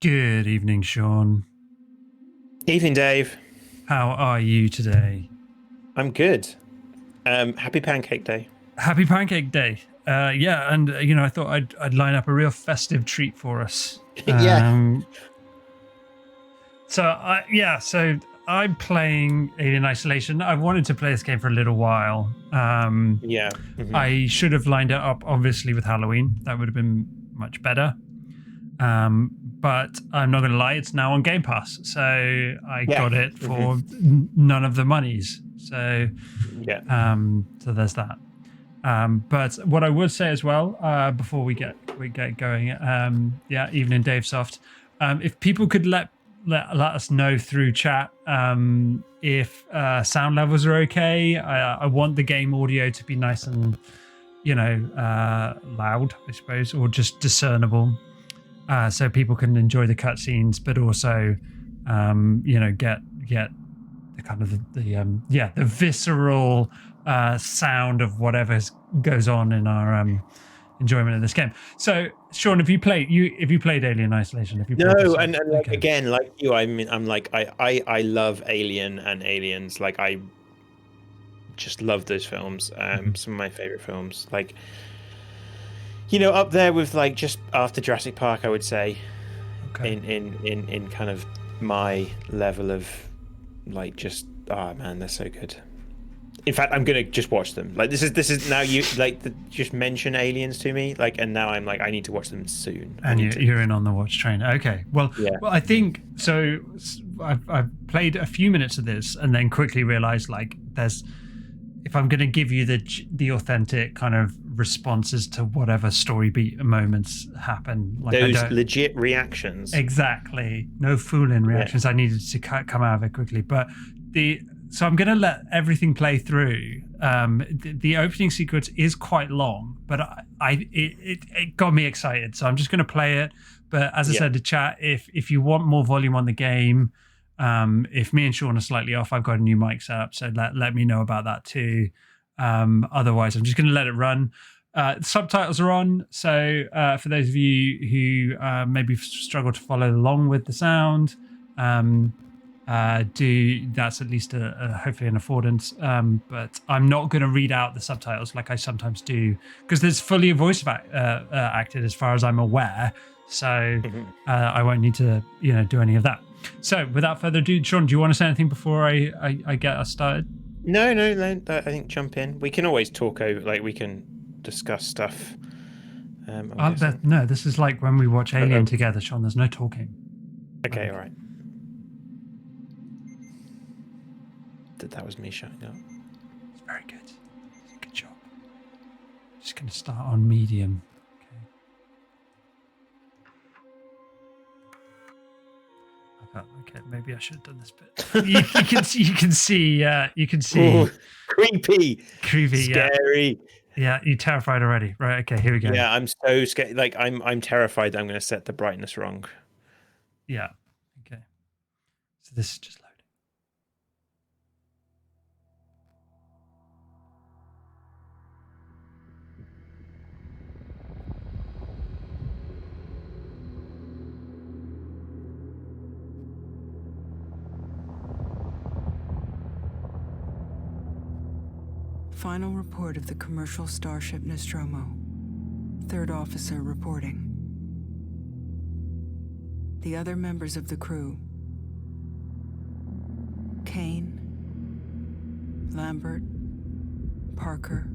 Good evening, Sean. Evening, Dave. How are you today? I'm good. Happy Pancake Day. Happy Pancake Day. Yeah, and I thought I'd line up a real festive treat for us. Yeah. So I'm playing Alien Isolation. I've wanted to play this game for a little while. Yeah. I should have lined it up obviously with Halloween. That would have been much better. But I'm not going to lie, it's now on Game Pass, so I Yeah. got it for none of the monies. So Yeah. so there's that. But what I would say as well, before we get going, evening Dave Soft. If people could let us know through chat if sound levels are okay. I want the game audio to be nice and loud, I suppose, or just discernible, so people can enjoy the cutscenes, but also get the kind of the visceral sound of whatever goes on in our enjoyment of this game. So, Sean, have you played Alien Isolation? Have you played No, this? and like, Okay. again, like you, I mean, I'm like I love Alien and Aliens. Like I just love those films. Some of my favorite films. Like up there with like just after Jurassic Park, I would say. Okay. In kind of my level of like just man, they're so good. In fact, I'm gonna just watch them. Like this is now you like just mention Aliens to me, like, and now I'm like I need to watch them soon. And you're in on the watch train. Okay. Well, Yeah. well, I think so. I've played a few minutes of this and then quickly realized like if I'm going to give you the authentic kind of responses to whatever story beat moments happen, like those legit reactions. Exactly. No fooling reactions. Yeah. I needed to come out of it quickly, but so I'm going to let everything play through. The opening sequence is quite long, but it got me excited, so I'm just going to play it. But as I said to chat, if you want more volume on the game, if me and Sean are slightly off, I've got a new mic set up, so let me know about that too. Otherwise, I'm just going to let it run. Subtitles are on, so for those of you who maybe struggle to follow along with the sound, that's at least hopefully an affordance. But I'm not going to read out the subtitles like I sometimes do, because there's fully voice acted as far as I'm aware. So I won't need to do any of that. So without further ado, Sean, do you want to say anything before I get us started? No, I think jump in. We can always talk over, like we can discuss stuff. No, this is like when we watch Alien together, Sean. There's no talking. Okay, all right. That was me shutting up. It's very good. Good job. Just going to start on medium. Okay, maybe I should have done this bit. you can see. Ooh, creepy, scary. Yeah, you're terrified already, right? Okay, here we go. Yeah, I'm so scared. Like I'm terrified. I'm going to set the brightness wrong. Yeah. Okay. So this is just loading. Final report of the commercial starship Nostromo. Third officer reporting. The other members of the crew: Kane, Lambert, Parker,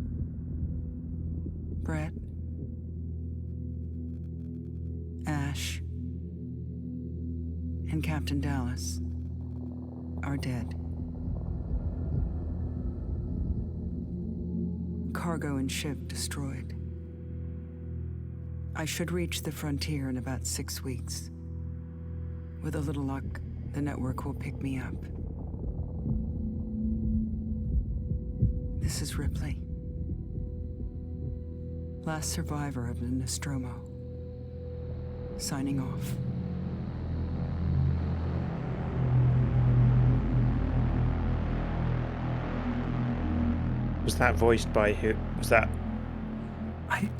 Brett, Ash, and Captain Dallas are dead. Cargo and ship destroyed. I should reach the frontier in about 6 weeks. With a little luck, the network will pick me up. This is Ripley, last survivor of the Nostromo, signing off. Was that voiced by who? Was that?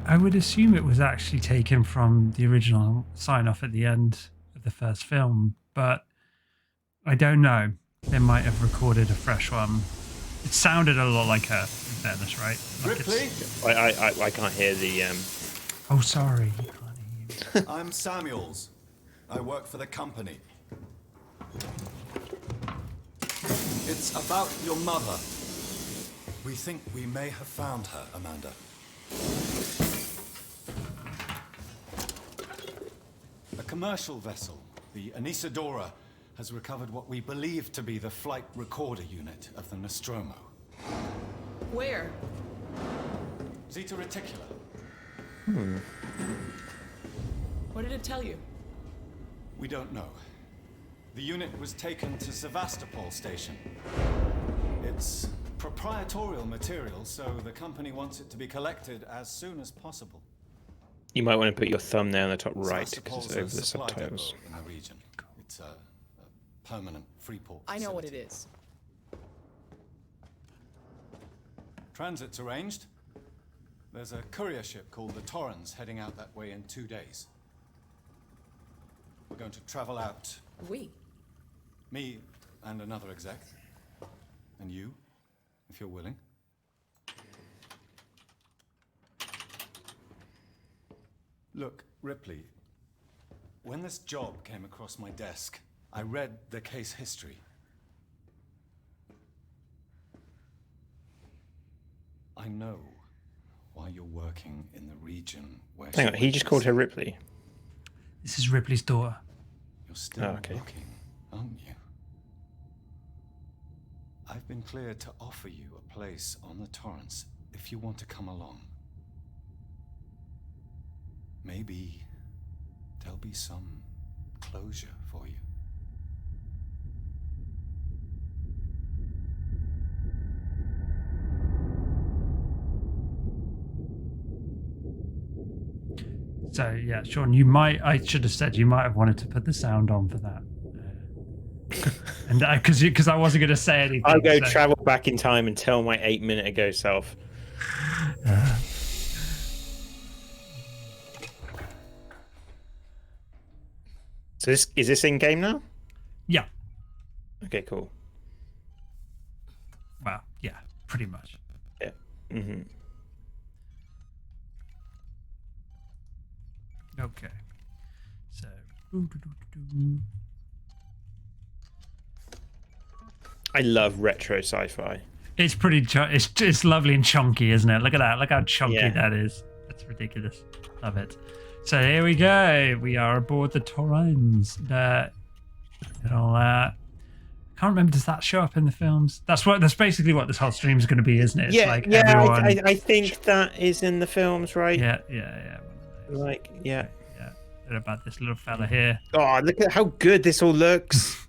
I would assume it was actually taken from the original sign off at the end of of the first film, but I don't know. They might have recorded a fresh one. It sounded a lot like her, in fairness, right? Like Ripley, I can't hear the. Oh, sorry. You can't hear you. I'm Samuels. I work for the company. It's about your mother. We think we may have found her, Amanda. A commercial vessel, the Anesidora, has recovered what we believe to be the flight recorder unit of the Nostromo. Where? Zeta Reticula. What did it tell you? We don't know. The unit was taken to Sevastopol station. It's proprietorial material, so the company wants it to be collected as soon as possible. You might want to put your thumb there on the top right because Sevastopol's it's a over the supply subtitles. depot in the region. It's a permanent free port. I know what it facility. is. Transit's arranged. There's a courier ship called the Torrens heading out that way in 2 days. We're going to travel out. We. Me and another exec. And you, if you're willing. Look, Ripley, when this job came across my desk, I read the case history. I know why you're working in the region where Hang on, he just called her Ripley. This is Ripley's daughter. You're still Oh, okay. looking, aren't you? I've been cleared to offer you a place on the Torrens if you want to come along. Maybe there'll be some closure for you. So yeah, Sean, you might. I should have said you might have wanted to put the sound on for that, and because I wasn't going to say anything. I'll go so- travel back in time and tell my 8 minute ago self. So is this in game now? Yeah. Okay, cool. Well, yeah, pretty much. Yeah. Mm-hmm. Okay. So. I love retro sci-fi. It's pretty. It's lovely and chunky, isn't it? Look at that. Look how chunky Yeah. that is. That's ridiculous. Love it. So here we go. We are aboard the Torrens. And all that. I can't remember. Does that show up in the films? That's basically what this whole stream is going to be, isn't it? It's Yeah, like yeah. everyone. I think that is in the films, right? Yeah. One of those. Like, yeah. Yeah. What about this little fella here? Oh, look at how good this all looks.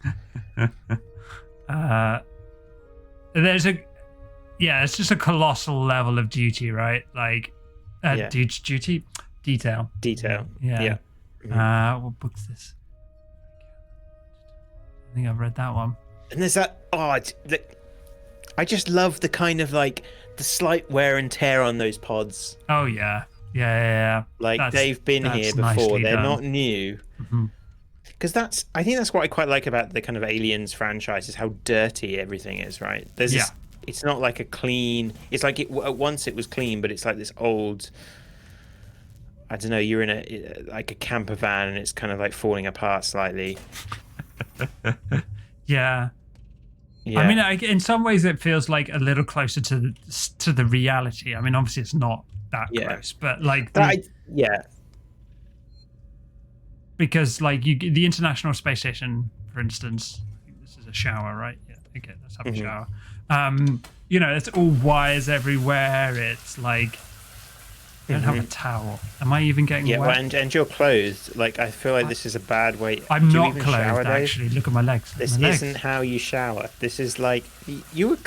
There's it's just a colossal level of duty, right? Like, Yeah. duty, detail. Detail. Yeah. Yeah. What book's this? I think I've read that one. And there's that. I just love the kind of like the slight wear and tear on those pods. Oh yeah. Like That's- they've been that's here before. nicely They're done. not new. Mhm. Because I think that's what I quite like about the kind of Aliens franchise is how dirty everything is, right? There's Yeah. it's not like a clean. It's like at once it was clean, but it's like this old. I don't know. You're in a camper van and it's kind of like falling apart slightly. Yeah. Yeah. I mean, in some ways, it feels like a little closer to the reality. I mean, obviously, it's not that Yeah. close, but like, yeah. because like the International Space Station, for instance, I think this is a shower, right? Yeah. Okay, let's have a shower. It's all wires everywhere. It's like I don't have a towel. Am I even getting Yeah, wet? well, and you're clothed. Like I feel like this is a bad way. I'm Do you not even shower, clothed, Dave? actually. Look at my legs. This My legs. isn't how you shower. This is like you were,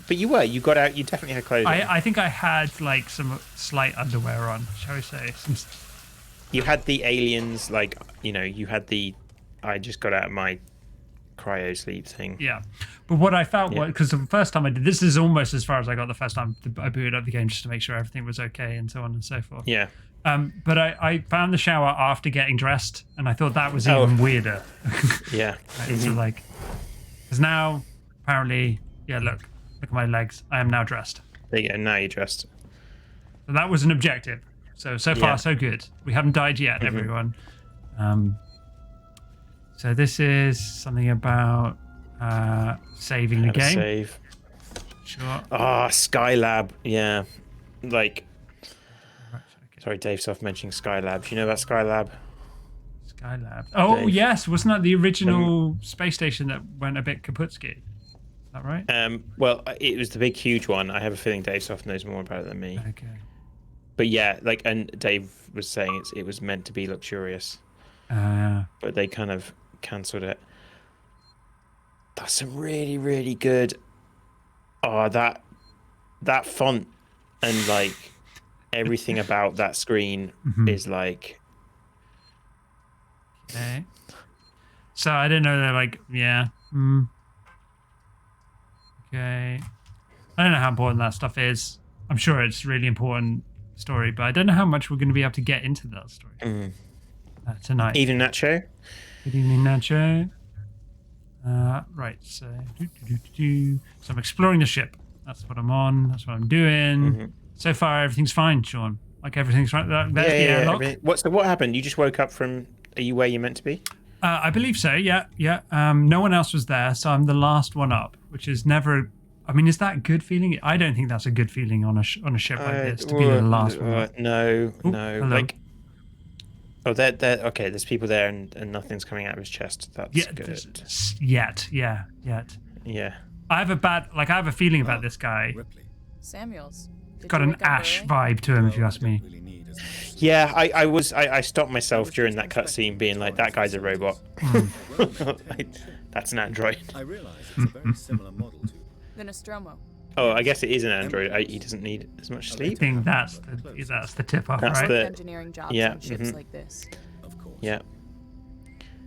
but you were. You got out. You definitely had clothes. on. I think I had like some slight underwear on, shall we say? You had the aliens, like you had the. I just got out of my cryo sleep thing. Yeah, but what I felt Yeah. was, because the first time I did this, is almost as far as I got the first time I booted up the game just to make sure everything was okay and so on and so forth. Yeah. But I found the shower after getting dressed, and I thought that was Oh. even weirder. Yeah. Right, so like, because now apparently, yeah, look at my legs. I am now dressed. There you go. Now you're dressed. So that was an objective. So far Yeah. so good. We haven't died yet, everyone. So this is something about saving the How to game. save. Sure. Ah, Skylab. Yeah. Like, Right, okay. sorry, Dave Soft mentioning Skylab. Do you know about Skylab? Skylab. Oh Dave. yes, wasn't that the original space station that went a bit kaputski? Is that right? Well, it was the big, huge one. I have a feeling Dave Soft knows more about it than me. Okay. But yeah, like, and Dave was saying it was meant to be luxurious, but they kind of cancelled it. That's some really, really good. Oh, that font and like everything about that screen is like. Okay. So I didn't know that. Like, yeah. Okay. I don't know how important that stuff is. I'm sure it's really important story, but I don't know how much we're going to be able to get into that story tonight. Even Nacho. Good evening, Nacho. Right, so so I'm exploring the ship. That's what I'm on. That's what I'm doing. So far, everything's fine, Sean. Like everything's right. That's the airlock. What happened? You just woke up from? Are you where you meant to be? I believe so. Yeah. No one else was there, so I'm the last one up, which is never. I mean, is that a good feeling? I don't think that's a good feeling on a ship like this to be the last one up. No. Hello. Like, oh, they're okay. There's people there, and nothing's coming out of his chest. That's Yeah. good. Yet. Yeah. I have a feeling about this guy. Ripley. Samuels. Did Got you an wake up Ash early? vibe to him, if you ask me. Really need as much. Yeah, I stopped myself during that cutscene, being like, that guy's a robot. Like, that's an android. I realize it's a very similar model to. The Nostromo. Oh, I guess it is an android. He doesn't need as much I sleep. think that's the tip off, That's right? the- Engineering jobs yeah, on ships like this. Of course. Yeah.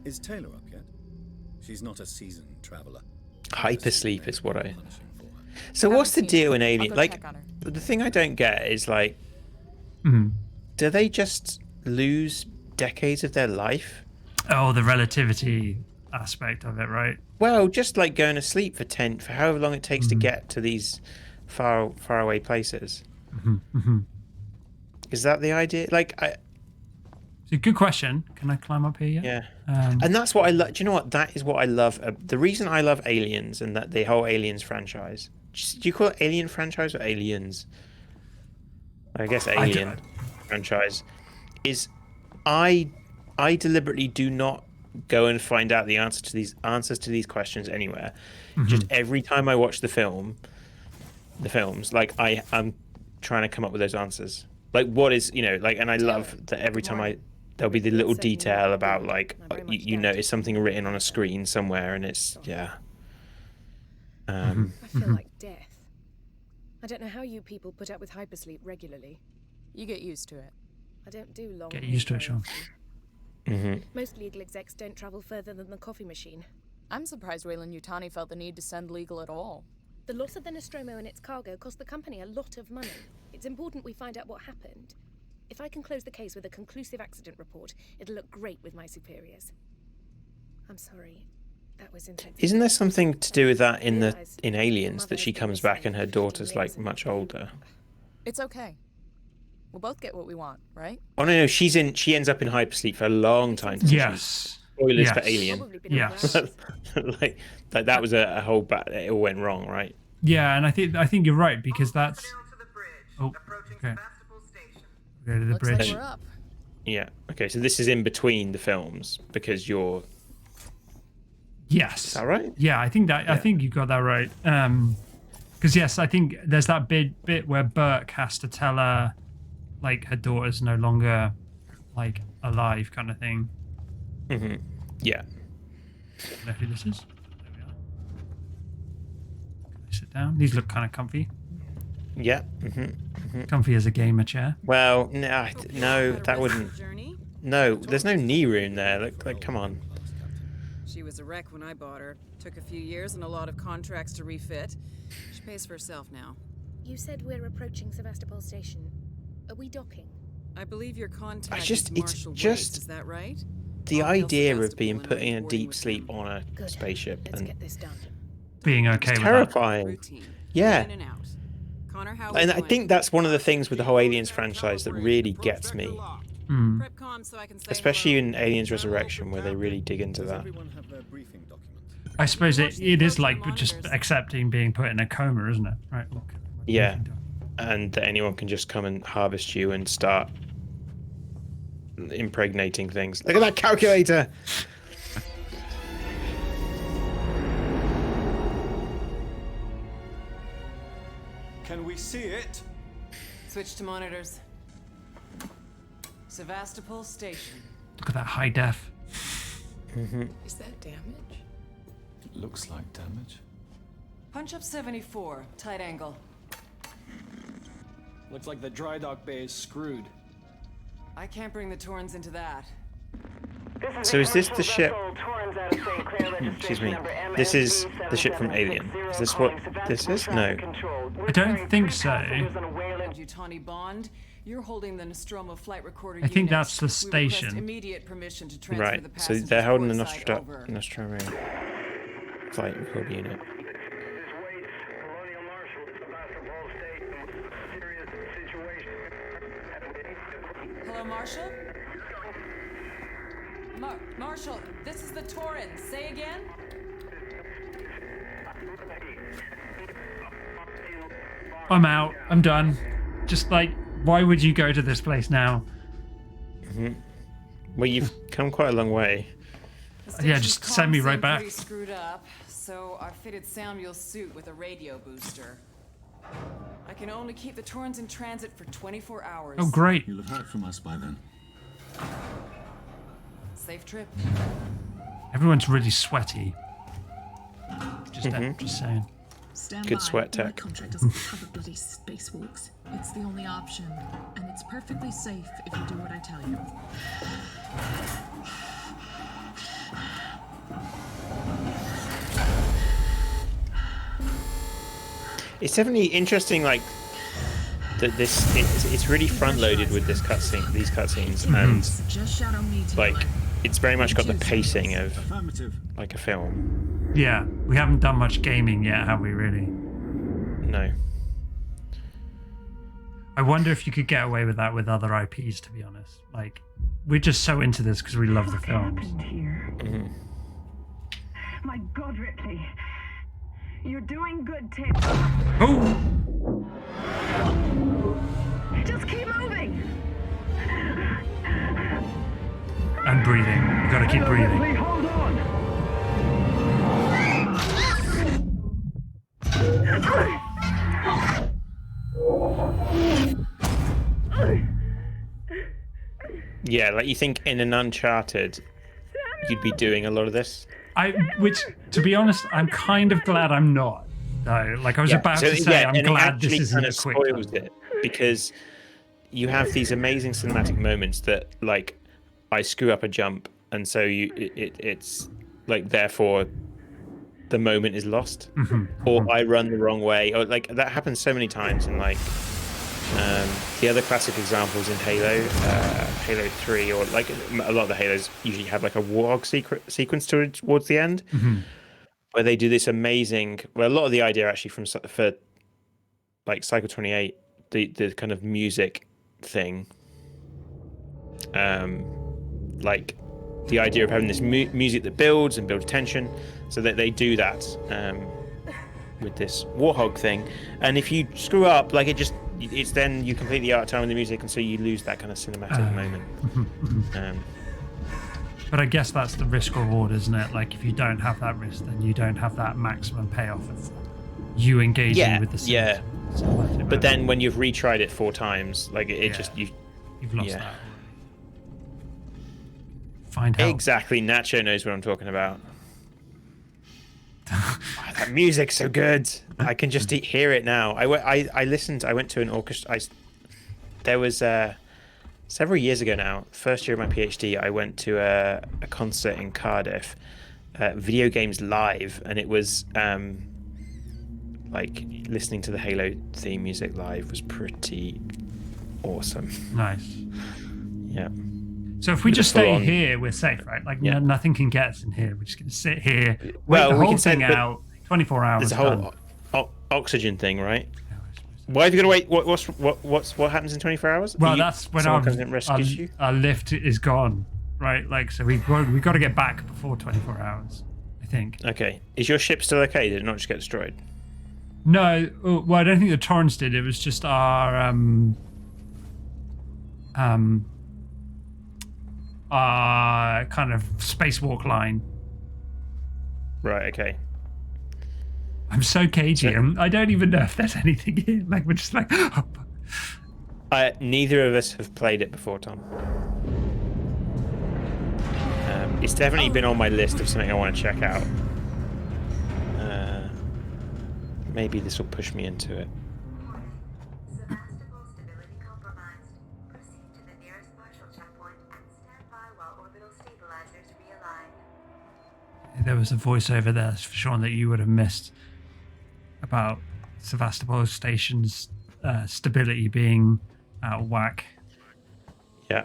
Is Taylor up yet? She's not a seasoned traveler. Hypersleep is what I. Punishing for her. So what's the Haven't seen deal her. in I'll Alien? go Like, check on her. the thing I don't get is like, do they just lose decades of their life? Oh, the relativity aspect of it, right? Well, just like going to sleep for however long it takes to get to these far away places. Is that the idea? Like, It's a good question. Can I climb up here yet? yeah. Um, And that's what I love. Do you know what? That is what I love. The reason I love Aliens and that the whole Aliens franchise. Do you call it Alien franchise or Aliens? I guess Alien franchise is. I deliberately do not go and find out the answers to these questions anywhere. Just every time I watch the films, like I'm trying to come up with those answers. Like what is like, and I love that every time there'll be the little detail about like you notice something written on a screen somewhere, and it's I feel like death. I don't know how you people put up with hypersleep regularly. You get used to it. I don't do long. Get haul used to it, very Sean. often. Most legal execs don't travel further than the coffee machine. I'm surprised Wayland Yutani felt the need to send legal at all. The loss of the Nostromo and its cargo cost the company a lot of money. It's important we find out what happened. If I can close the case with a conclusive accident report, it'll look great with my superiors. I'm sorry. That was insensitive. Isn't there something to do with that in Aliens that she comes back and her daughter's like much older? It's okay. We'll both get what we want, right? Oh no, she ends up in hypersleep for a long time. doesn't she? Yes. Spoilers for Yes. Alien. Probably been Yes. around. like that was a whole it all went wrong, right? Yeah, and I think you're right because that's. Oh, okay. Go to the Looks bridge. like we're up. Yeah. Okay, so this is in between the films because you're. Yes. Is that right? Yeah, I think you got that right. Because yes, I think there's that bit where Burke has to tell her, like her daughter's no longer, like alive, kind of thing. Yeah. I don't know who this is. There we are. Can I sit down? These look kind of comfy. Yeah. Comfy as a gamer chair. Well, no, that wouldn't. No, there's no knee room there. Like, come on. She was a wreck when I bought her. Took a few years and a lot of contracts to refit. She pays for herself now. You said we're approaching Sevastopol Station. Are we docking? I believe your contact just- is it's Marshall just- Waits, is that right? The I'll hail idea of Sevastopol being and put arrange in a boarding deep with sleep them. on a Good. spaceship Let's and get this done. Being okay with that. terrifying. Routine. Yeah. In and out. Connor, how we And I doing? think that's one of the things with the whole Aliens franchise that really gets me, Mm. Prep comm so I can say especially hello. in Aliens Resurrection, where they really dig into that. Everyone have their briefing document. I suppose it is like just accepting being put in a coma, isn't it? Right. Okay. Yeah. And that anyone can just come and harvest you and start impregnating things. Look at that calculator! Can we see it? Switch to monitors. Sevastopol Station. Look at that high def. Is that damage? It looks like damage. Punch up 74, tight angle. Looks like the dry dock bay is screwed. I can't bring the Torrens into that. So is this the ship? Excuse me. This is the ship from Alien. Is this what this is? No. I don't think so. Yutani Bond, you're holding the Nostromo flight recorder I think unit. that's the We request station. immediate permission to transfer Right. the So passengers they're holding the portside over. Nostromo flight recorder unit. Hello, Marshall? Marshall, this is the Torrens. Say again? I'm out. I'm done. Just like, why would you go to this place now? Well, you've come quite a long way. The Yeah, station's just send me comms right seem back. pretty screwed up, so I fitted Samuel's suit with a radio booster. I can only keep the Torrens in transit for 24 hours. Oh, great. You'll have heard from us by then. Safe trip. Everyone's really sweaty. Just saying. Stand Good by. sweat My tech. contract doesn't cover bloody spacewalks. It's the only option, and it's perfectly safe if you do what I tell you. It's definitely interesting, like that. It's really front loaded with this cutscene, these cutscenes, and Just shadow me to like it's very much got the pacing of Affirmative. like a film. Yeah, we haven't done much gaming yet, have we? Really? No. I wonder if you could get away with that with other IPs. To be honest, like we're just so into this because we love the films. Here. My God, Ripley. You're doing good, Tim. Oh, Just keep moving. and breathing. You got to keep breathing. Ripley, hold on. Yeah, like you think in an Uncharted, you'd be doing a lot of this. Which, to be honest, I'm kind of glad I'm not. Though, like I was about to say, I'm and it glad this actually isn't kind a of quick. spoils time. it because you have these amazing cinematic moments that, like, I screw up a jump, and so it's like therefore the moment is lost, or I run the wrong way, or like that happens so many times. And like the other classic examples in Halo, Halo 3, or like a lot of the Halos usually have like a warhog sequence towards the end. Where they do this amazing, well, a lot of the idea actually for like Psycho 28, the kind of music thing, like the idea of having this music that builds tension, so that they do that with this warhog thing. And if you screw up, like it's then you completely out of time with the music, and so you lose that kind of cinematic moment. But I guess that's the risk reward, isn't it? Like if you don't have that risk, then you don't have that maximum payoff of you engaging with the scene. Yeah. It's not worth it, But then when you've retried it 4 times, like it just you've lost yeah. that. Find help. Exactly, Nacho knows what I'm talking about. Oh, that music's so good. I can just hear it now. I listened. I went to an orchestra. There was several years ago now, first year of my PhD, I went to a concert in Cardiff video games live, and it was like listening to the Halo theme music live was pretty awesome. Nice. Yeah. So if we With just the stay full-on- here, we're safe, right? Like Yeah. nothing can get us in here. We're just gonna sit here, wait Well, the we whole can say thing that out. 24 hours. There's a whole done. oxygen thing, right? Why have you got to wait? What happens in 24 hours? Well, that's when someone comes and rescues you. our lift is gone, right? Like, so we've got to get back before 24 hours, I think. Okay. Is your ship still okay? Did it not just get destroyed? No, well, I don't think the Torrens did. It was just our kind of spacewalk line. Right. Okay. I'm so cagey. So- I don't even know if there's anything here. Like, we're just like, Neither of us have played it before, Tom. It's definitely been on my list of something I want to check out. Maybe this will push me into it. Sevastopol stability compromised. Proceed to the nearest partial checkpoint and stand by while orbital stabilizers realign. there was a voiceover there for Sean that you would have missed about Sevastopol Station's stability being out of whack. Yeah.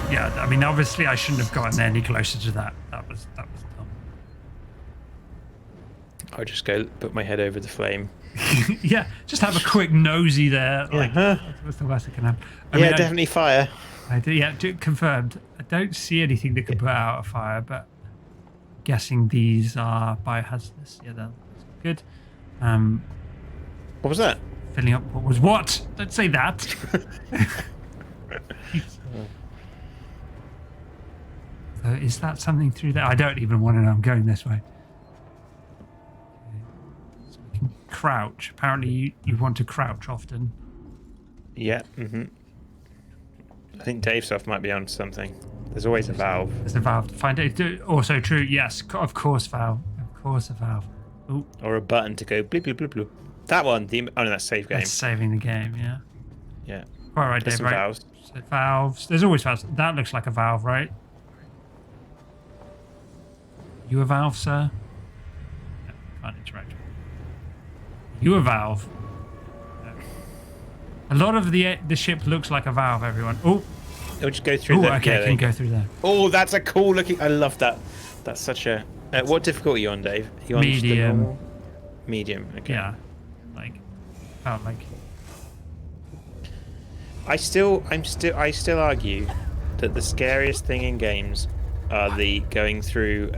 Yeah, I mean, obviously, I shouldn't have gotten any closer to that. That was dumb. I'll just go put my head over the flame. Yeah, just have a quick nosy there. Like, Uh-huh. what's the worst that can happen? I Yeah, mean, definitely fire. I do, yeah, confirmed. I don't see anything that could put out a fire, but guessing these are biohazardous. Yeah, that's good. What was that? Filling up what was what? Don't say that. So is that something through there? I don't even want to know. I'm going this way. Okay. So we can crouch. Apparently, you want to crouch often. Yeah. I think Davesoft might be on something. There's always a valve. There's a valve to find it. Also true. Yes, of course, valve. Of course, a valve. Ooh, Or a button to go bloop bloop bloop bloop. That one. Oh no, that's save game. that's saving the game. Yeah. Yeah. All right, There's Dave. some Right. valves. So valves. There's always valves. That looks like a valve, right? You a valve, sir? No, can't interact. You a valve? No. A lot of the ship looks like a valve. Everyone. Oh. It'll just go through Oh, the. okay. yeah, Can there you go through there. Oh, that's a cool looking. I love that. That's such a. What difficulty are you on, Dave? Are you on just the Medium. normal? Medium. Okay. Yeah. Like. Felt like. I still argue that the scariest thing in games are the going through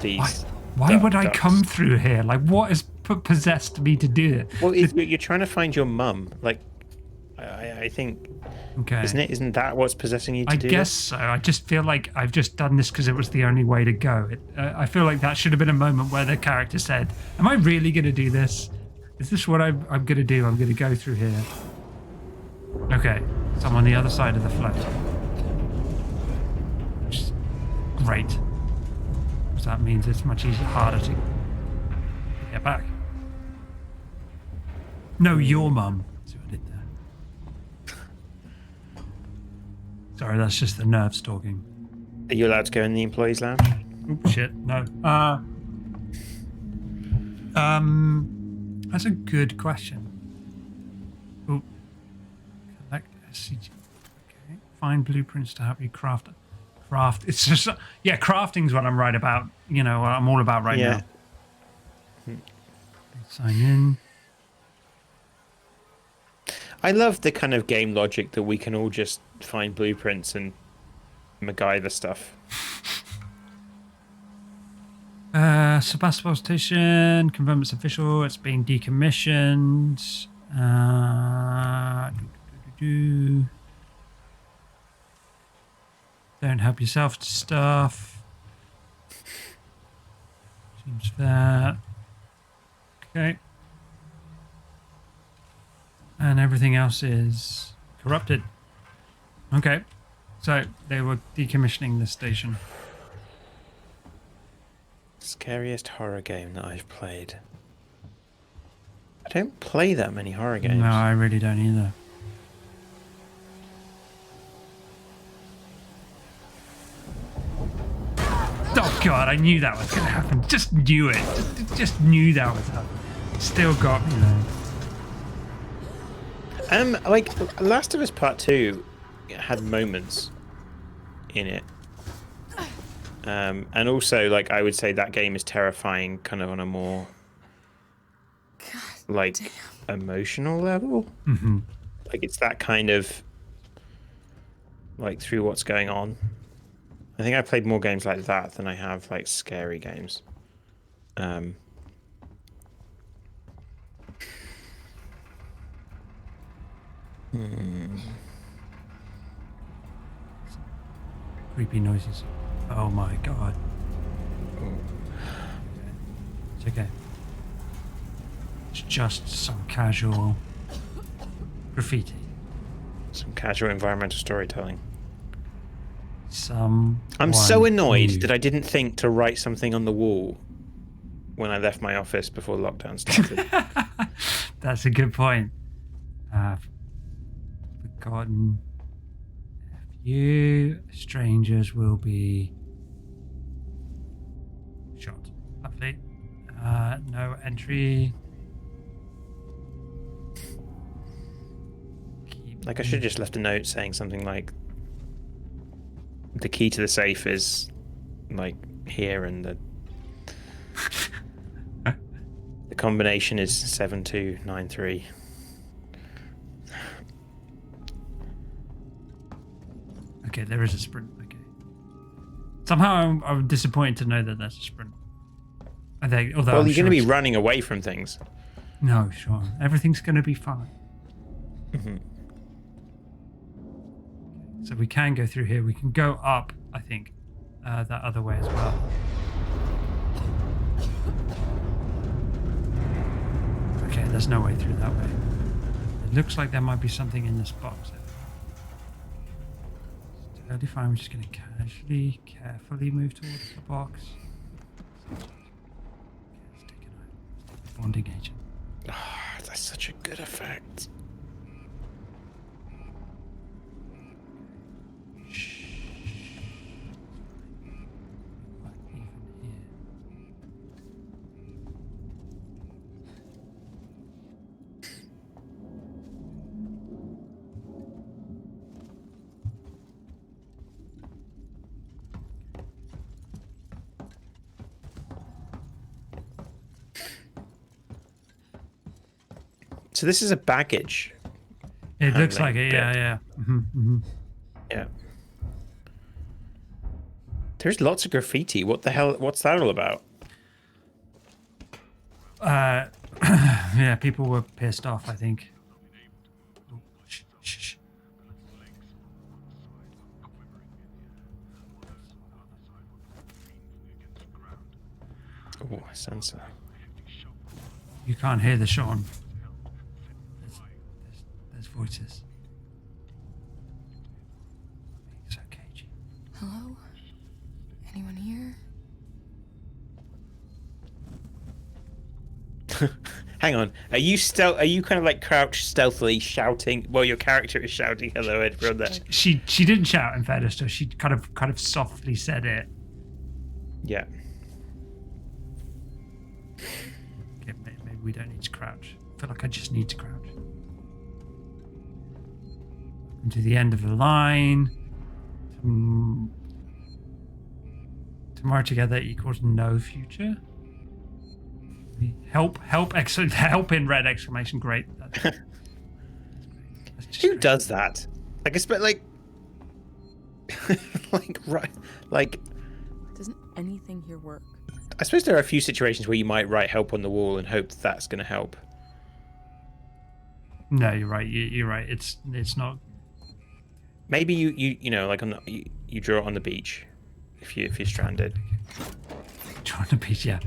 these. Why would I ducts. come through here? Like, what has possessed me to do it? Well, you're trying to find your mum. Like, I think. Okay. Isn't it? Isn't that what's possessing you to I do guess this? so. I just feel like I've just done this because it was the only way to go. I feel like that should have been a moment where the character said, "Am I really going to do this? Is this what I'm going to do? I'm going to go through here." Okay, so I'm on the other side of the float. Which is great. Because that means it's much harder to get back. No, your mum. See what I did there. Sorry, that's just the nerves talking. Are you allowed to go in the employees' lounge? Oop, shit, no. That's a good question. Oop. Collect SCG. Okay. Find blueprints to help you craft. It's just, yeah, crafting's what I'm right about. You know, what I'm all about right now. Sign in. I love the kind of game logic that we can all just find blueprints and MacGyver stuff. Sebastopol Station, confirm it's official, it's being decommissioned. Don't help yourself to stuff. Seems fair. Okay. And everything else is corrupted. Okay. So they were decommissioning the station. Scariest horror game that I've played. I don't play that many horror games. No, I really don't either. God, I knew that was going to happen. Just knew it. Just knew that was happening. Still got me though. Like Last of Us Part 2 had moments in it. And also, like, I would say that game is terrifying kind of on a more like emotional level. Mm-hmm. Like it's that kind of like through what's going on. I think I played more games like that than I have like scary games. Creepy noises. Oh my God. It's okay. It's just some casual graffiti. Some casual environmental storytelling. I'm so annoyed that I didn't think to write something on the wall when I left my office before lockdown started. That's a good point. I've forgotten. Few strangers will be shot. Lovely. No entry. Like I should have just left a note saying something like the key to the safe is like here and the combination is 7293. Okay, there is a sprint. Okay. Somehow I'm disappointed to know that there's a sprint. I think, although well, you're going to be running away from things. No, sure. Everything's going to be fine. Mm-hmm. So we can go through here. We can go up, I think, that other way as well. Okay, there's no way through that way. It looks like there might be something in this box. It's totally fine. We're just going to casually, carefully move towards the box. Okay, let's take a bonding agent. Oh, that's such a good effect. So this is a baggage. It looks like it, yeah. Mm-hmm, mm-hmm. Yeah. There's lots of graffiti. What the hell? What's that all about? Yeah, people were pissed off, I think. Oh, shh. Oh, a sensor. You can't hear the Sean. There's voices. It's okay, G. Hello? Anyone here? Hang on. Are you kind of like crouched stealthily shouting? Well, your character is shouting hello everyone there. She didn't shout in fairness to her. She kind of softly said it. Yeah. Okay, maybe we don't need to crouch. I feel like I just need to crouch. To the end of the line. Tomorrow together equals no future. Help in red exclamation. Great. That's Who great. does that? Like, it's like right, like. Doesn't anything here work? I suppose there are a few situations where you might write help on the wall and hope that's going to help. No, you're right. You're right. It's not. Maybe you know, like you draw it on the beach if you're stranded. Draw on the beach, yeah.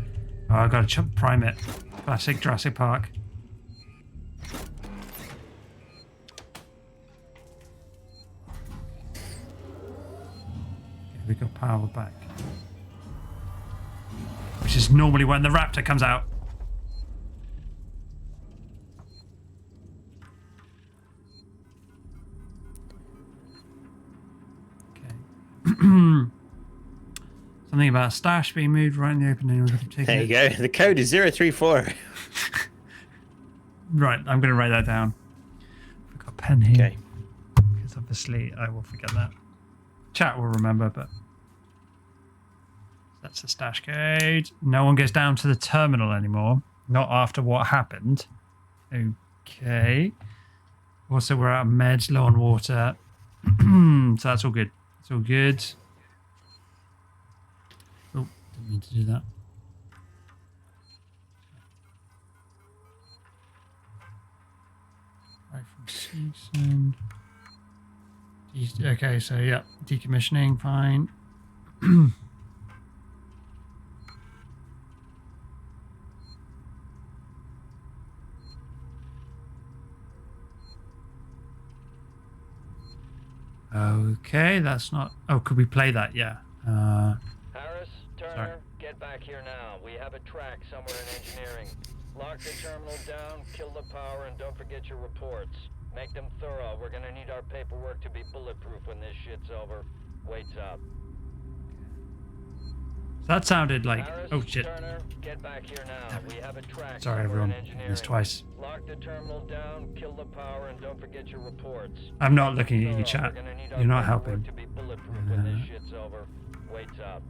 Oh, I gotta prime it. Classic Jurassic Park. Okay, we got power back. Which is normally when the raptor comes out. Something about a stash being moved right in the open. Anyone could have taken There it. you go. The code is 034. Right, I'm going to write that down. I've got a pen here. Okay. Because obviously I will forget that. Chat will remember, but that's the stash code. No one goes down to the terminal anymore. Not after what happened. Okay. Also, we're out of meds, low on water. So that's all good. It's all good. Oh, didn't mean to do that. Right from season. Okay, so yeah, decommissioning, fine. Okay, that's not. Oh, could we play that? Yeah. Harris, Turner, Sorry. get back here now. We have a track somewhere in engineering. Lock the terminal down, kill the power, and don't forget your reports. Make them thorough. We're gonna need our paperwork to be bulletproof when this shit's over. Waits up. That sounded like. Harris, Oh shit. Turner, get back here now. We have a track Sorry, somewhere everyone. in engineering. This twice. Lock the terminal down, kill the power, and don't forget your reports. I'm not looking at you, Thorough. chat. We're gonna need our You're not paperwork helping. to be bulletproof when this shit's over. Waits up.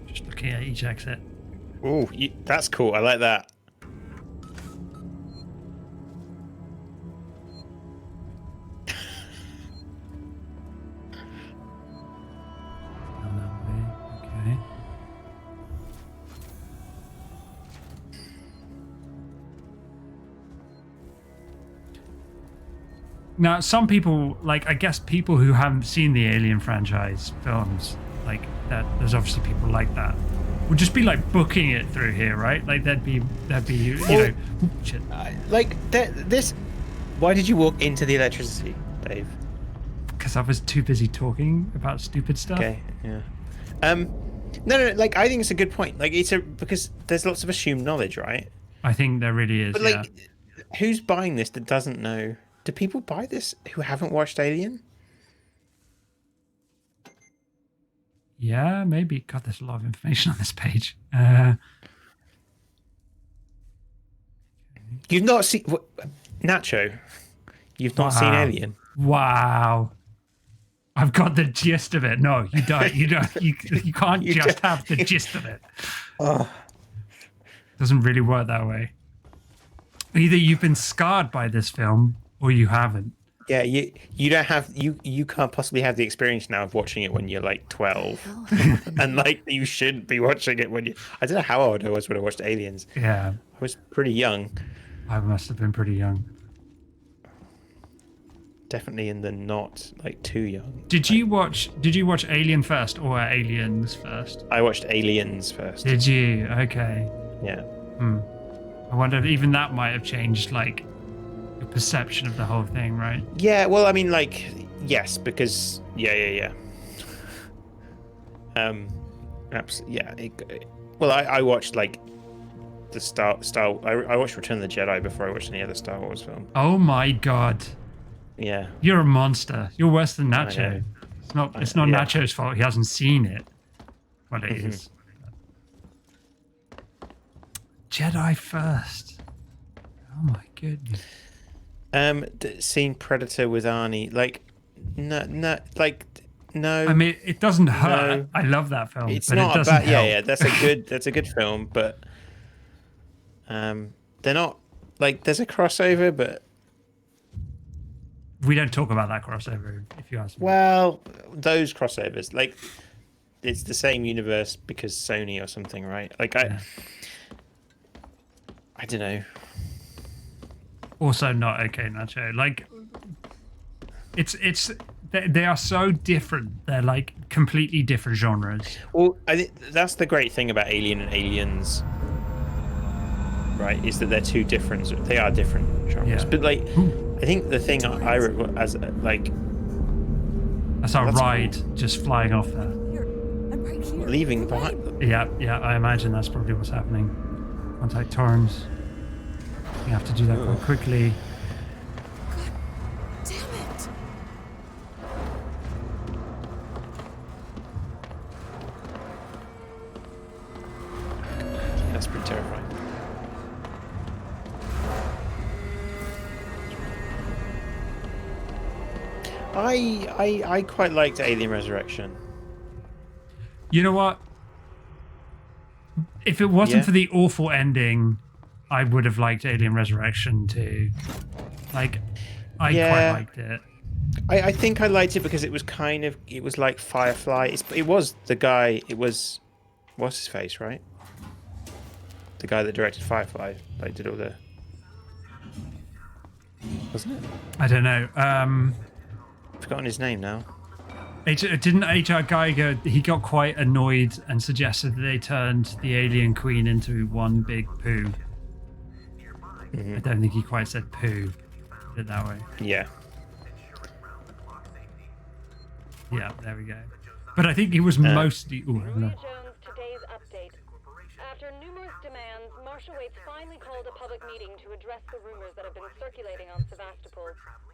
Just looking at each exit. Oh, that's cool. I like that. Down that way. Okay. Now, some people, like, I guess people who haven't seen the Alien franchise films, like, that, there's obviously people like that, would just be like booking it through here, right? Like, there'd be, you know, Ooh, shit. Like this. Why did you walk into the electricity, Dave? Because I was too busy talking about stupid stuff. Okay. Yeah. No. Like, I think it's a good point. Like, because there's lots of assumed knowledge, right? I think there really is. But like, who's buying this that doesn't know? Do people buy this who haven't watched Alien? Yeah, maybe. God, there's a lot of information on this page. You've not seen Nacho. You've not seen Wow. Alien. Wow. I've got the gist of it. No, you don't. You don't. You can't You just don't- have the gist of it. Oh. Doesn't really work that way. Either you've been scarred by this film or you haven't. Yeah, you don't have you can't possibly have the experience now of watching it when you're like 12, and like you shouldn't be watching it when you. I don't know how old I was when I watched Aliens. Yeah, I was pretty young. I must have been pretty young. Definitely in the not like too young. Did you watch Alien first or Aliens first? I watched Aliens first. Did you? Okay. Yeah. I wonder if even that might have changed like your perception of the whole thing, right? Yeah, well, I mean, like, yes, because yeah. Yeah. Well, I watched like the Star. I watched Return of the Jedi before I watched any other Star Wars film. Oh my god. Yeah. You're a monster. You're worse than I Nacho. know. It's not Yeah. Nacho's fault. He hasn't seen it. Well, it Mhm. is. Jedi first. Oh my goodness. Seen Predator with Arnie, like, no. I mean, it doesn't hurt. No. I love that film, It's but not it doesn't about. help. Yeah. That's a good film, but they're not like there's a crossover, but We don't talk about that crossover, if you ask me. well, those crossovers, like, it's the same universe because Sony or something, right? Like I don't know. Also, not okay, Nacho. Like, they are so different. They're like completely different genres. Well, I think that's the great thing about Alien and Aliens, right? Is that they're two different. They are different genres, Yeah. but like, I think the thing I as like That's our That's ride just flying off there. leaving behind. Yeah, I imagine that's probably what's happening. Contact Torrens. You have to do that quite quickly. Damn it! That's pretty terrifying. I quite liked Alien Resurrection. You know what? If it wasn't Yeah. for the awful ending, I would have liked Alien Resurrection too. Like, I quite Yeah. liked it. I think I liked it because it was like Firefly. It was the guy. It was what's his face, right? The guy that directed Firefly, like did all the, wasn't it? I don't know. I've forgotten his name now. Didn't H.R. Geiger, he got quite annoyed and suggested that they turned the alien queen into one big poo. I don't think he quite said poo. Put it that way. Yeah. Yeah, there we go. But I think he was mostly... Ooh, no. Jones, today's update. After numerous demands, Marshal Waits finally called a public meeting to address the rumors that have been circulating on Sevastopol.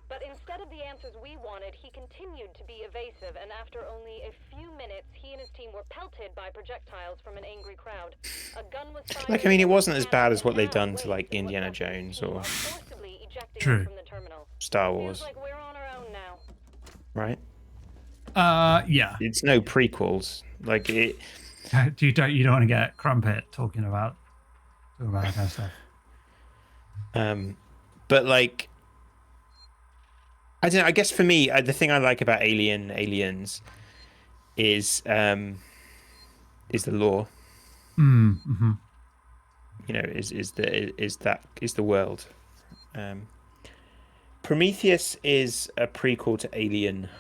But instead of the answers we wanted, he continued to be evasive, and after only a few minutes, he and his team were pelted by projectiles from an angry crowd. A gun was fired. Like, I mean, it wasn't as bad as what they'd done to like Indiana Jones or True. Star Wars, Like we're on our own now. right? Yeah. It's no prequels. Like it. You don't want to get Crumpet talking about that kind of stuff. But like, I don't know. I guess for me, the thing I like about Aliens is the lore. Mm-hmm. You know, is the world. Prometheus is a prequel to Alien.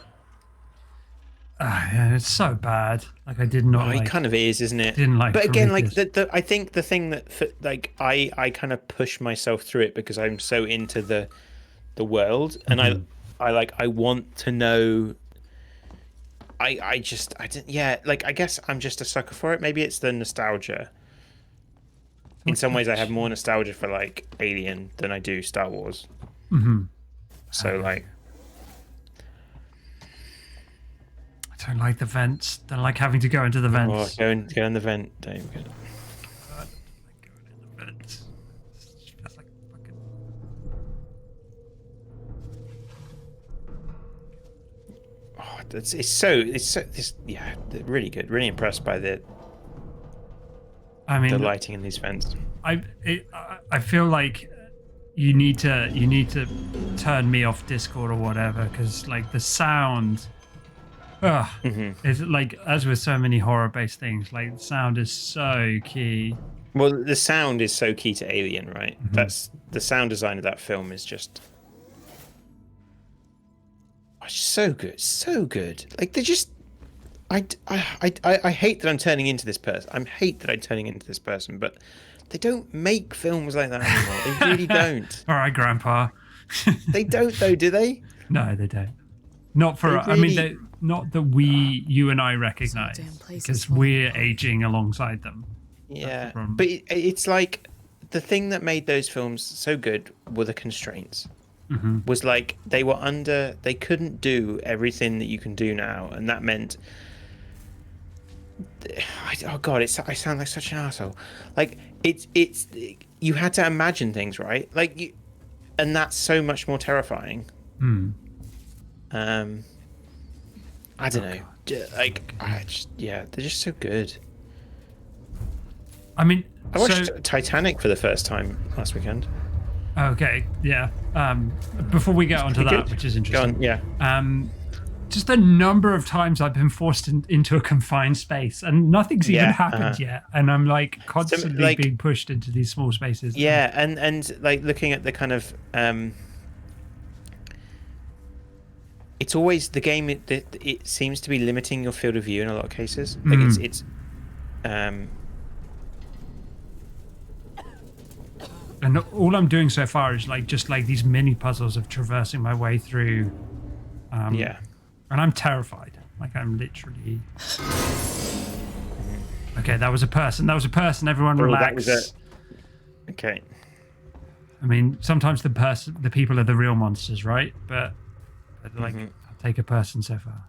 Yeah, it's so bad. Like I did not. It kind of is, isn't it? Didn't like. But again, Prometheus. like I think the thing that like I kind of push myself through it because I'm so into the world, and I want to know. I didn't. Yeah, like I guess I'm just a sucker for it. Maybe it's the nostalgia. In some ways, I have more nostalgia for like Alien than I do Star Wars. Mm-hmm. So like. I don't like the vents. Don't like having to go into the vents. Oh, go in the vent, Dave. God, I don't like going in the vents. That's like fucking... Oh, it's so yeah, really good. Really impressed by the lighting in these vents. I feel like you need to turn me off Discord or whatever, because like the sound. It's like, as with so many horror-based things, like the sound is so key. Well, the sound is so key to Alien, right? That's the sound design of that film is just so good. Like they just, I hate that I'm turning into this person. I hate that I'm turning into this person, but they don't make films like that anymore. They really don't. All right, Grandpa. They don't, though, do they? No, they don't. Not for. They I mean, really- not that you and I recognize, because we're aging alongside them. Yeah, but it's like the thing that made those films so good were the constraints. Was like they couldn't do everything that you can do now, and that meant. Oh God, I sound like such an asshole. Like it's you had to imagine things, right? Like and that's so much more terrifying. I don't know. Like they're just so good. I mean, I watched Titanic for the first time last weekend. Okay, yeah. Before we get onto that, good. which is interesting. Go on, yeah. Just a number of times I've been forced into a confined space, and nothing's even happened yet, and I'm like constantly being pushed into these small spaces. Yeah, and like looking at the kind of it's always the game. It seems to be limiting your field of view in a lot of cases. Like it's and all I'm doing so far is just these mini puzzles of traversing my way through. Yeah. And I'm terrified. Like I'm literally. Okay, that was a person. Everyone relax. That was it. Okay. I mean, sometimes the people are the real monsters, right? But like, I'll take a person so far.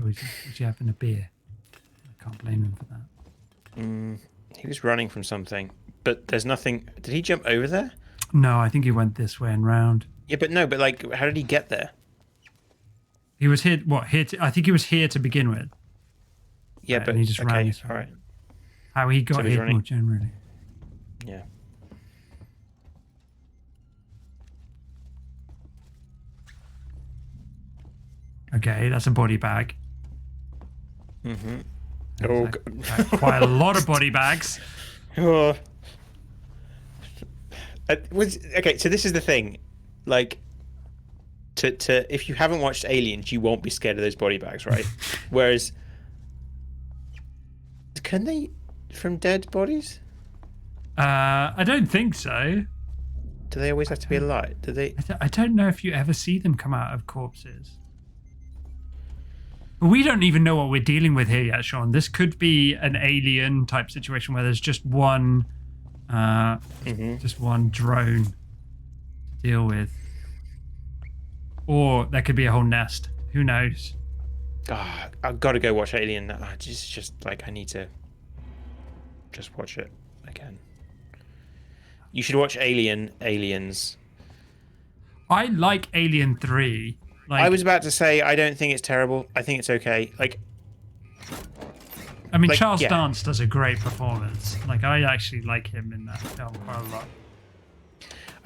Was he having a beer? I can't blame him for that. He was running from something, but there's nothing. Did he jump over there? No, I think he went this way and round. Yeah, but no, but like, how did he get there? He was here. What here? I think he was here to begin with. Yeah, but and he just ran. okay, all right. How he got So he's hit running. more generally. Yeah. Okay, that's a body bag. Mm-hmm. There's Oh, quite a lot of body bags. Oh. Okay, so this is the thing, like, to if you haven't watched Aliens, you won't be scared of those body bags, right? Whereas, can they from dead bodies? I don't think so. Do they always have to be alive? Do they? I don't know if you ever see them come out of corpses. But we don't even know what we're dealing with here yet, Sean. This could be an alien type situation where there's just one, just one drone to deal with, or there could be a whole nest. Who knows? Ah, I've got to go watch Alien. Just like I need to just watch it again. You should watch Aliens. I like Alien 3. Like, I was about to say I don't think it's terrible. I think it's okay. Like, I mean, like, Charles yeah. Dance does a great performance. Like, I actually like him in that film quite a lot.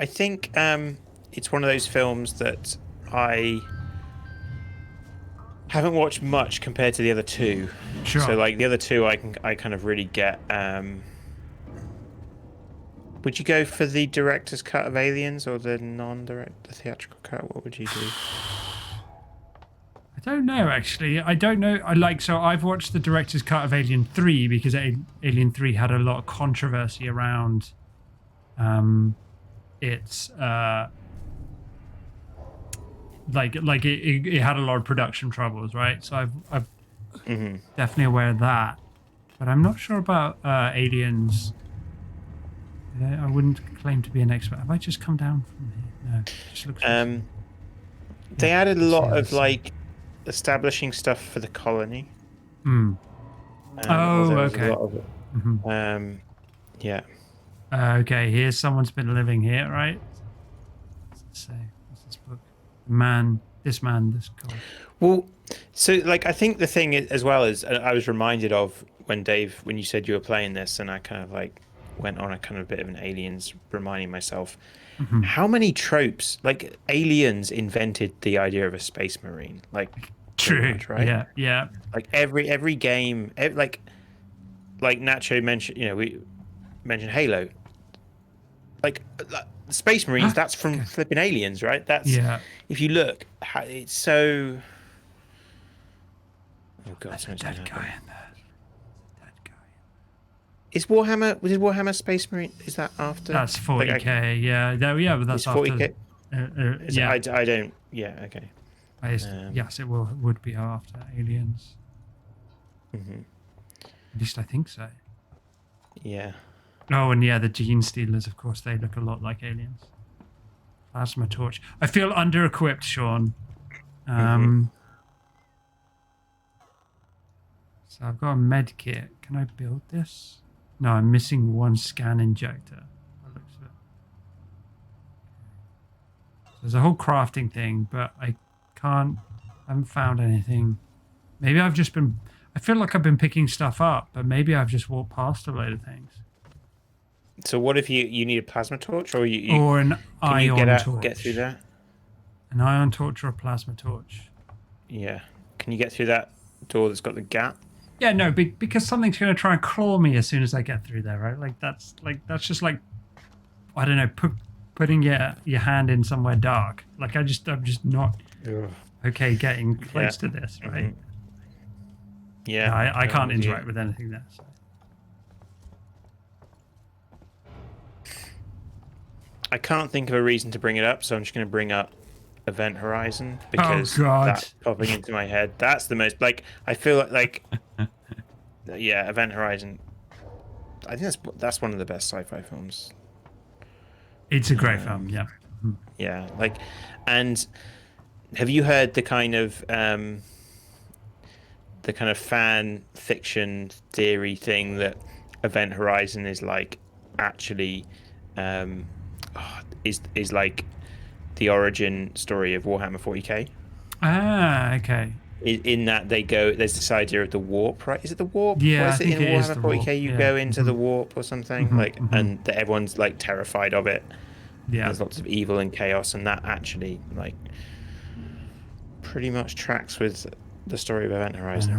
I think it's one of those films that I haven't watched much compared to the other two. Sure. So like the other two, I kind of really get. Would you go for the director's cut of Aliens or the the theatrical cut? What would you do? I don't know, actually. I don't know. So I've watched the director's cut of Alien 3 because Alien 3 had a lot of controversy around its it had a lot of production troubles, right? So I've definitely aware of that, but I'm not sure about Aliens. I wouldn't claim to be an expert. Have I just come down from here? No, it just looks. They added a lot of like establishing stuff for the colony. Okay. Yeah. Okay, here's someone's been living here, right? What's it say? What's this book? This god. Well, so like I think the thing as well is I was reminded of when you said you were playing this, and I kind of like went on a kind of bit of an Aliens, reminding myself how many tropes, like Aliens invented the idea of a space marine, like true, much, right? Yeah. Like every game, like Nacho mentioned, we mentioned Halo. Like Space Marines, that's from flipping Aliens, right? That's if you look, it's so. Oh god, there's a dead guy in there. Is Warhammer Space Marine? Is that after? That's 40k. But that's after. 40k. I don't. Yeah. Okay. Yes, it would be after Aliens. At least I think so. Yeah. Oh, and the Gene Stealers, of course, they look a lot like Aliens. Plasma torch. I feel under-equipped, Sean. So I've got a med kit. Can I build this? No, I'm missing one scan injector. That looks it. So there's a whole crafting thing, but I haven't found anything. Maybe I feel like I've been picking stuff up, but maybe I've just walked past a load of things. So what if you need a plasma torch, or or an ion torch? Get through that? An ion torch or a plasma torch? Yeah. Can you get through that door that's got the gap? Yeah, no, because something's going to try and claw me as soon as I get through there, right? That's just like, I don't know, putting your hand in somewhere dark. Like I'm just not okay getting close to this, right? Yeah. No, I can't interact with anything there. So. I can't think of a reason to bring it up, so I'm just going to bring up Event Horizon because that's popping into my head. That's the most I feel like Event Horizon. I think that's one of the best sci-fi films. It's a great film. Yeah. Yeah, like, and have you heard the kind of fan fiction theory thing that Event Horizon is like actually is like the origin story of Warhammer 40k? Ah, okay. In that there's this idea of the warp, right? Is it the warp? Yeah, What I think in it is the Warhammer warp. 40k? You Yeah. go into the warp or something, and that everyone's like terrified of it. Yeah. There's lots of evil and chaos, and that actually like pretty much tracks with the story of Event Horizon.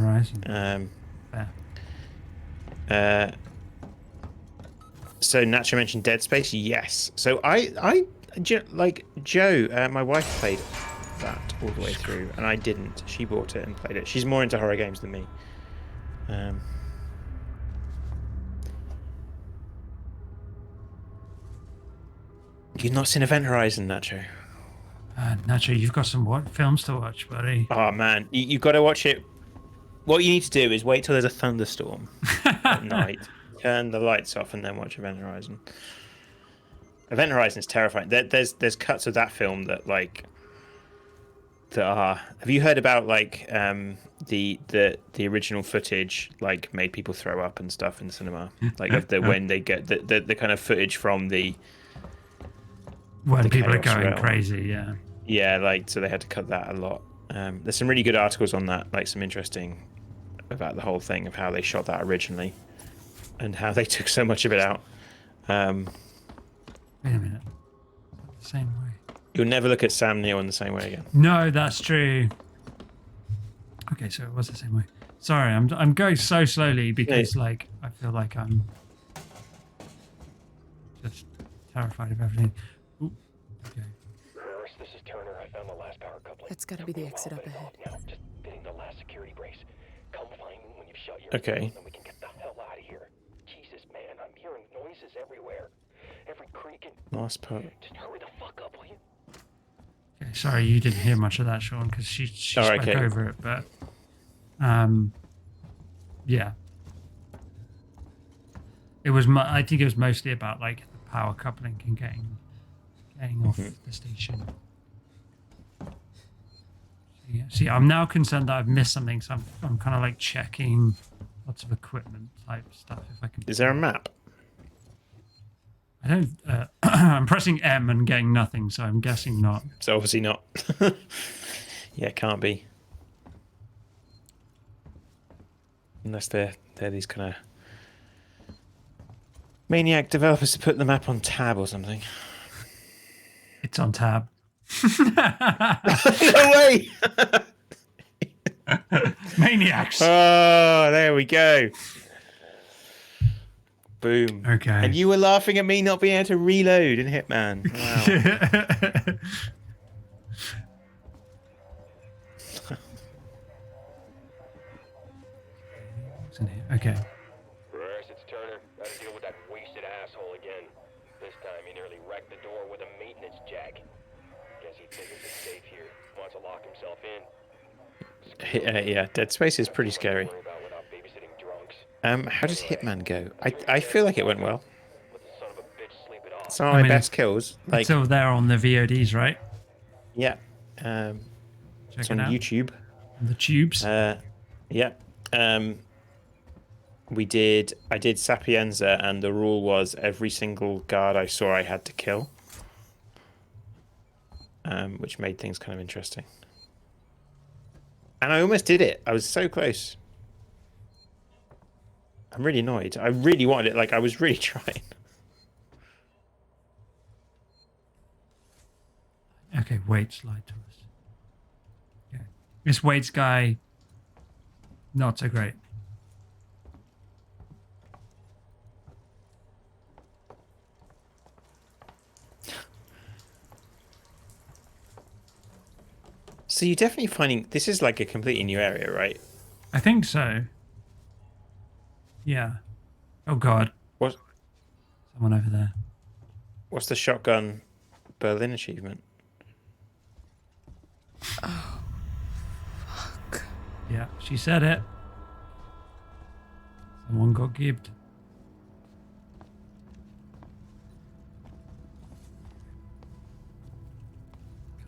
So Nacho mentioned Dead Space. Yes. So like Joe, my wife played that all the way through, and I didn't. She bought it and played it. She's more into horror games than me. You've not seen Event Horizon, Nacho? Nacho, you've got some films to watch, buddy. Oh man, you've got to watch it. What you need to do is wait till there's a thunderstorm at night, turn the lights off, and then watch Event Horizon. Event Horizon is terrifying. There's cuts of that film that like that are. Have you heard about like the original footage like made people throw up and stuff in cinema, like of the when they get the kind of footage from the. When people are Chaos going Realm. crazy, yeah. Yeah, like so they had to cut that a lot. There's some really good articles on that, like some interesting about the whole thing of how they shot that originally and how they took so much of it out. Wait a minute. The same way. You'll never look at Sam Neill in the same way again. No, that's true. Okay, so it was the same way. Sorry, I'm going so slowly because like I feel like I'm just terrified of everything. Ooh, okay. This is Turner. I found the last power coupling. That's gotta be the exit up ahead. Now, just fitting the last security brace. Come find me when you've shut your Okay. doors, and we can get the hell out of here. Jesus, man, I'm hearing noises everywhere. Every creak and... Last part. Just hurry the fuck up, will you? Okay, sorry, you didn't hear much of that, Sean, because she Oh, spoke okay. over it, but yeah. It was. I think it was mostly about like the power coupling and getting off the station. Yeah. See, I'm now concerned that I've missed something, so I'm kind of like checking lots of equipment type stuff. If I can. Is there a map? I don't. I'm pressing M and getting nothing, so I'm guessing not. So obviously not. Yeah, can't be. Unless they're these kind of maniac developers to put the map on tab or something. It's on tab. No way! Maniacs. Oh, there we go. Boom. Okay. And you were laughing at me not being able to reload in Hitman. Wow. What's in here? Okay. Reverse, it's Turner. Gotta deal with that wasted asshole again. This time he nearly wrecked the door with a maintenance jack. Guess he figures it's safe here. Wants to lock himself in. Yeah, Dead Space is pretty scary. How does Hitman go? I feel like it went well. Some of my best kills. Like, It's over there on the VODs, right? yeah. Check It's it on out. YouTube. The tubes. Yeah. I did Sapienza, and the rule was every single guard I saw I had to kill. Which made things kind of interesting. And I almost did it. I was so close. I'm really annoyed. I really wanted it. Like, I was really trying. Okay, Waits lied to us. Okay. This Waits guy, not so great. So you're definitely finding... This is like a completely new area, right? I think so. Yeah. Oh God. What? Someone over there. What's the shotgun Berlin achievement? Oh, fuck. Yeah, she said it. Someone got gibbed.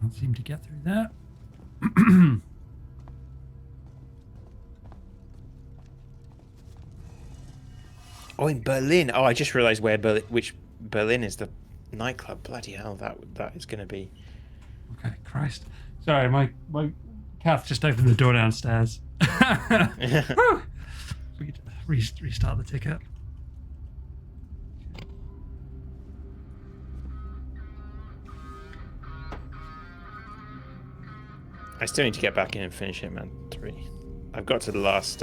Can't seem to get through that. Oh, in Berlin. Oh, I just realised which Berlin is the nightclub. Bloody hell, that is going to be. Okay, Christ. Sorry, my cat's just opened the door downstairs. Woo! We could restart the ticket. I still need to get back in and finish Hitman 3. I've got to the last.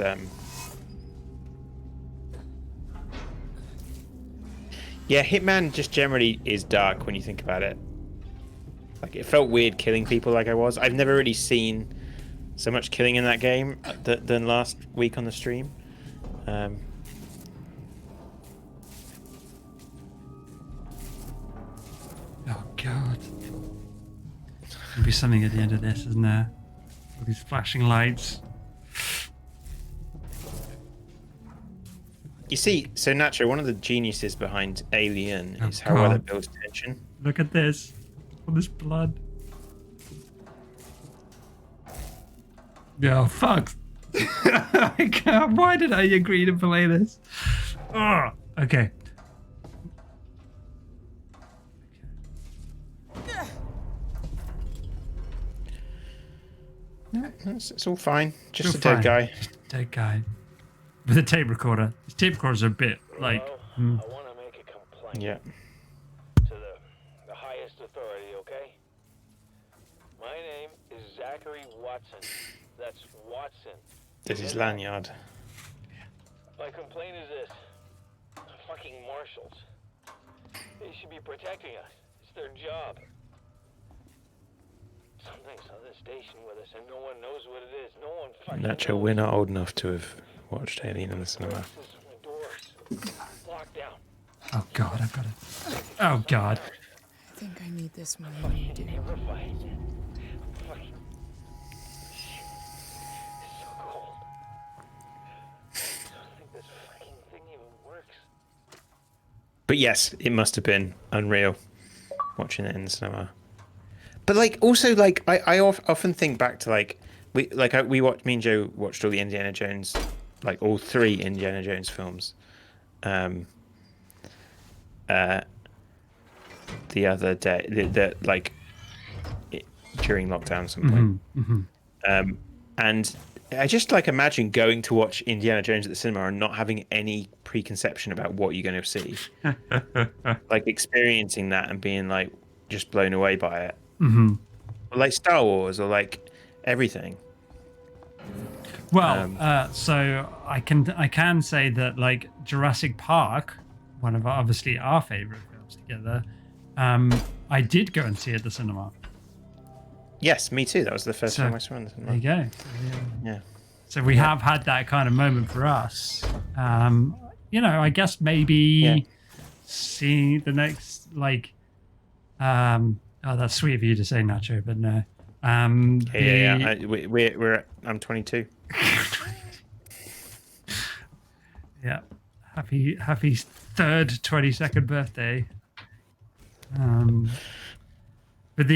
Yeah, Hitman just generally is dark when you think about it. Like, it felt weird killing people like I was. I've never really seen so much killing in that game than last week on the stream. Oh God. There'll be something at the end of this, isn't there? All these flashing lights. You see, so Nacho, one of the geniuses behind Alien is how well it builds tension. Look at this. All this blood. Oh, fuck. I can't. Why did I agree to play this? Oh, okay. It's all fine. Just a dead guy. Just a dead guy. With a tape recorder. His tape recorders are a bit like. I want to make a complaint. Yeah. To the highest authority, okay? My name is Zachary Watson. That's Watson. This is Lanyard. My complaint is this. Fucking marshals. They should be protecting us. It's their job. Something's on the station with us and no one knows what it is. No one fucking Nacho, knows. we're not old enough to have watched Alien in the cinema. The doors locked down. Oh God, I've got it. Oh God. I think I need this more than you do. Terrified. Fucking. It's so cold. I don't think this fucking thing even works. But yes, it must have been unreal watching it in the cinema. But like, also like, I often think back to like, me and Joe watched all the Indiana Jones, like all 3 Indiana Jones films, the other day, during lockdown at some point. And I just like imagine going to watch Indiana Jones at the cinema and not having any preconception about what you're going to see, like experiencing that and being like just blown away by it. Or like Star Wars or like everything. Well, so I can say that like Jurassic Park, one of obviously our favorite films together, I did go and see at the cinema. Yes, me too. That was the first time I saw it in the cinema. There you go. Yeah. So we have had that kind of moment for us. You know, I guess maybe seeing the next like oh, that's sweet of you to say, Nacho, but no. I'm 22. Yeah. Happy 3rd 22nd birthday. But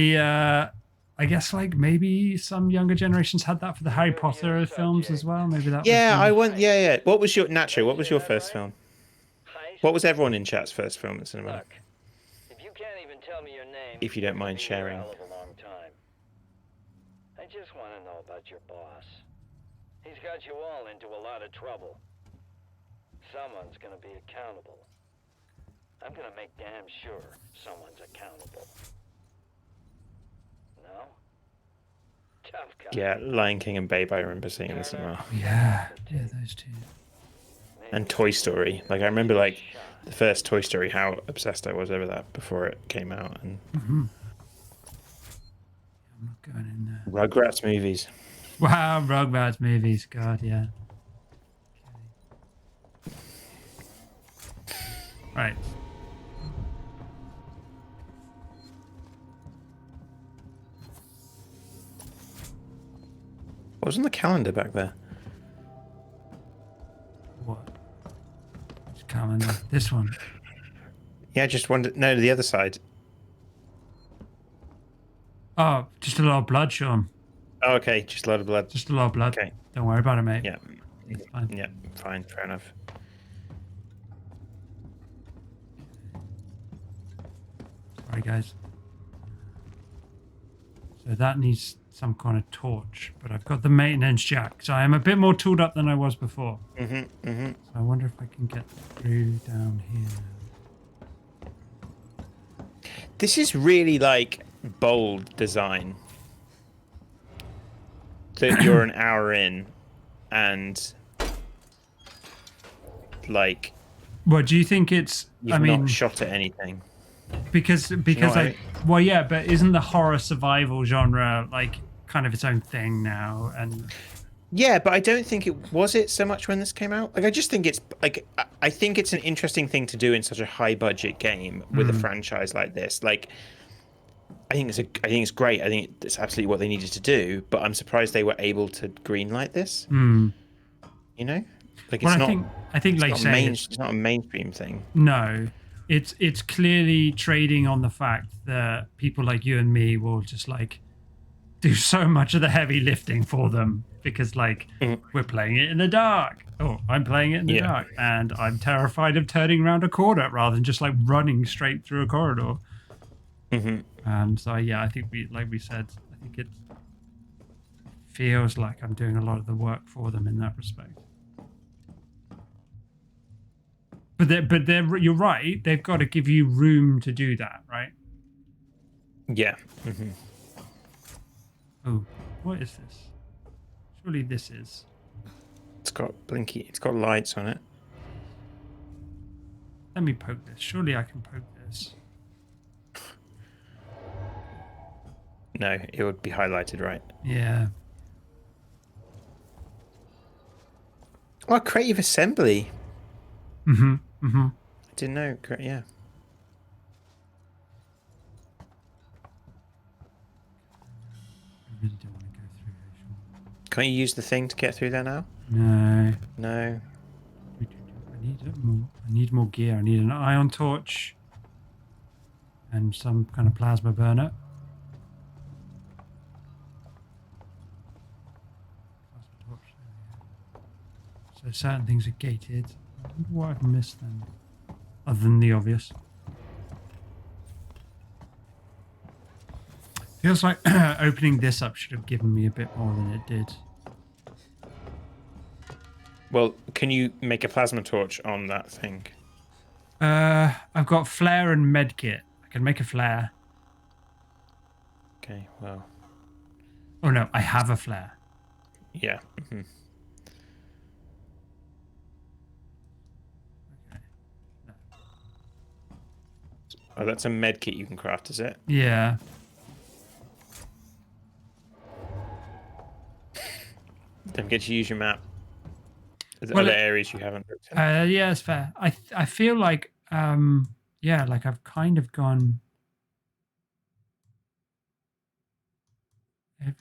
I guess like maybe some younger generations had that for the Harry Potter films as well. Maybe that. Yeah. What was your Nacho? What was your first film? What was everyone in chat's first film at the cinema? Look, if you can't even tell me your name, if you don't mind sharing. a long time. I just want to know about your boss. He's got you all into a lot of trouble. Someone's gonna be accountable. I'm gonna make damn sure someone's accountable. No? Tough guy. Yeah, Lion King and Babe I remember seeing in the cinema. Yeah, those two. And Toy Story. Like I remember like the first Toy Story, how obsessed I was over that before it came out. And I'm not going in there. Rugrats movies. Wow, Rugrats movies. God, yeah. Okay. Right. What was on the calendar back there? What? Which calendar? This one. Yeah, I just wondered. No, the other side. Oh, just a lot of blood, Sean. Oh, okay, just a lot of blood. Just a lot of blood. Okay. Don't worry about it, mate. Yeah. It's fine. Yeah, fine, fair enough. Sorry, guys. So that needs some kind of torch, but I've got the maintenance jack, so I am a bit more tooled up than I was before. So I wonder if I can get through down here. This is really like bold design. That you're an hour in, and like. Well, do you think it's? You've not shot at anything. Because You know what I mean? well, yeah, but isn't the horror survival genre like kind of its own thing now? And Yeah, but I don't think it was it so much when this came out. Like, I just think it's like I think it's an interesting thing to do in such a high budget game with a franchise like this. Like, I think it's great. I think it's absolutely what they needed to do. But I'm surprised they were able to greenlight this. You know, like well, it's not. I think, like, say it's not a mainstream thing. no, it's clearly trading on the fact that people like you and me will just like do so much of the heavy lifting for them because like we're playing it in the dark. Oh, I'm playing it in the dark, and I'm terrified of turning around a corner rather than just like running straight through a corridor. So yeah, I think like we said, I think it feels like I'm doing a lot of the work for them in that respect. But you're right. They've got to give you room to do that, right? Yeah. Oh, what is this? Surely this is. It's got blinky. It's got lights on it. Let me poke this. Surely I can poke this. No, it would be highlighted, right? Yeah. Oh, creative assembly. I didn't know. Yeah. I really don't want to go through here, Sean. Can't you use the thing to get through there now? No. No. I need more gear. I need an ion torch and some kind of plasma burner. So certain things are gated. I wonder what I've missed then, other than the obvious. Feels like opening this up should have given me a bit more than it did. Well, can you make a plasma torch on that thing? I've got flare and medkit. I can make a flare. Okay, well. Oh no, I have a flare. Yeah. Oh, that's a med kit you can craft, is it? Yeah. Don't forget to use your map. Are Well, there areas you haven't looked at? Yeah, it's fair. I feel like yeah, like I've kind of gone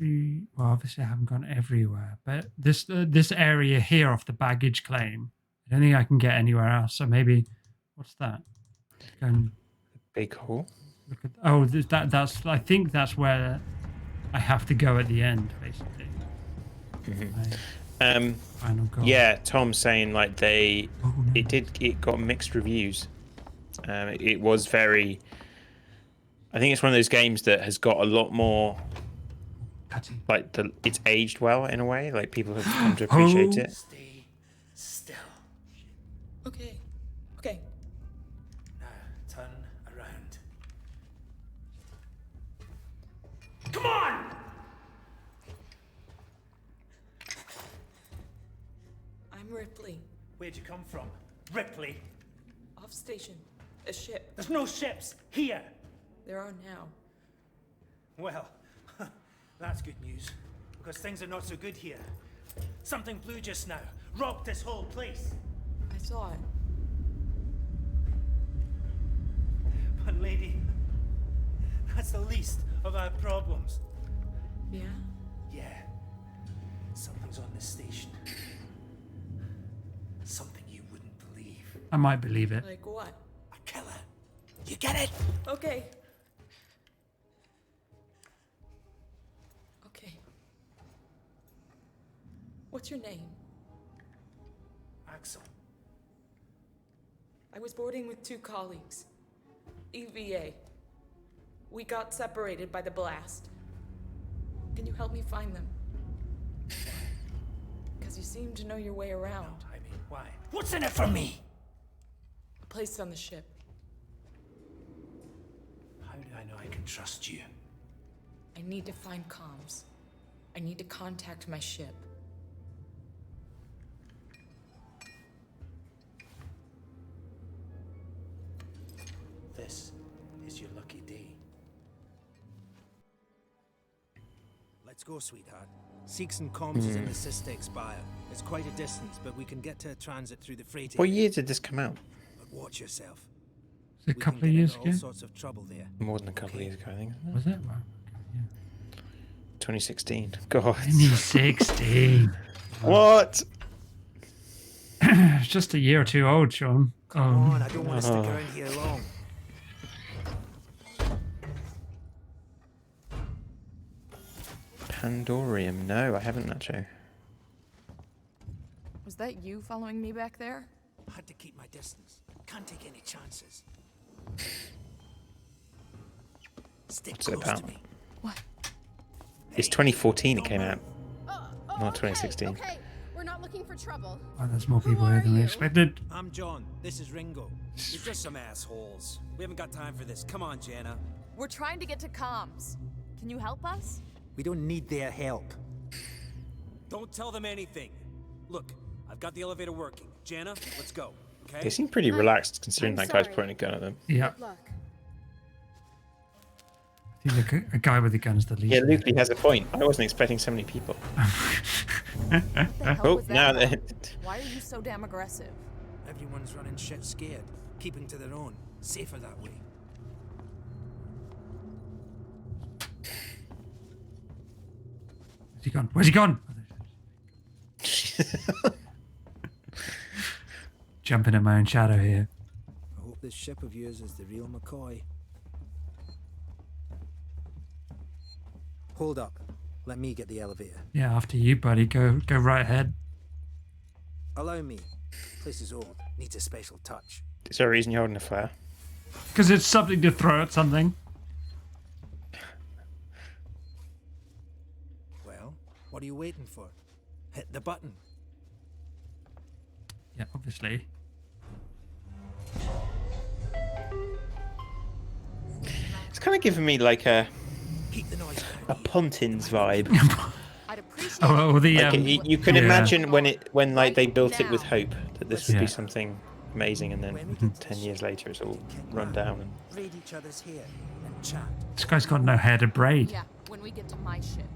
well, obviously I haven't gone everywhere, but this area here off the baggage claim, I don't think I can get anywhere else. So maybe what's that? Big hole. Look at that's I think that's where I have to go at the end, basically. Final goal. Yeah, Tom's saying like it got mixed reviews. It was very. I think it's one of those games that has got a lot more. Like it's aged well in a way. Like people have come to appreciate it. Stay still. Okay. Now turn around. Come on! I'm Ripley. Where'd you come from? Ripley? Off station. A ship. There's no ships here. There are now. Well, that's good news, because things are not so good here. Something blew just now, rocked this whole place. I saw it. But lady, that's the least of our problems. Yeah? Yeah. Something's on this station. Something you wouldn't believe. I might believe it. Like what? A killer. You get it? Okay. What's your name? Axel. I was boarding with 2 colleagues. EVA. We got separated by the blast. Can you help me find them? Because you seem to know your way around. No, I mean, why? What's in it for me? A place on the ship. How do I know I can trust you? I need to find comms. I need to contact my ship. This is your lucky day. Let's go, sweetheart. Seegson Comms is in the Systex Spire. It's quite a distance, but we can get to a transit through the freight What area. year did this come out? But watch yourself. Was it a couple of years ago? All sorts of trouble there. More than a couple of years ago, I think. Was it? Wow. 2016. God. 2016. What? It's just a year or 2 old, Sean. Come on, I don't want to stick around here long. Pandorium. No, I haven't, Nacho. Was that you following me back there? Had to keep my distance. Can't take any chances. Stick What's it close about? to me. What? It's 2014 it came out, Oh, not 2016. Okay, we're not looking for trouble. Oh, there's more people here than we expected. I'm John. This is Ringo. You're just some assholes. We haven't got time for this. Come on, Jana. We're trying to get to comms. Can you help us? We don't need their help. Don't tell them anything. Look, I've got the elevator working. Jana, let's go. Okay? They seem pretty relaxed considering I'm that guy's sorry. pointing a gun at them. Yeah. Good luck. I think a guy with a gun's the least. Yeah, Luke has a point. I wasn't expecting so many people. What the hell Oh, was that now about? they. Why are you so damn aggressive? Everyone's running shit scared, keeping to their own. Safer that way. Where's he gone? Where's he gone? Jumping in my own shadow here. I hope this ship of yours is the real McCoy. Hold up. Let me get the elevator. Yeah, after you, buddy. Go right ahead. Allow me. Place is old. Needs a special touch. Is there a reason you're holding a flare? Because it's something to throw at something. Well, what are you waiting for? Hit the button. Yeah, obviously. It's kind of giving me like a Keep the noise down. Pontins vibe. I'd appreciate Oh, the Like, you can yeah. imagine when like they built it with hope that this would Yeah. be something amazing, and then 10 years later it's all run down. And Braid each other's hair and chat. This guy's got no hair to braid. Yeah, when we get to my ship.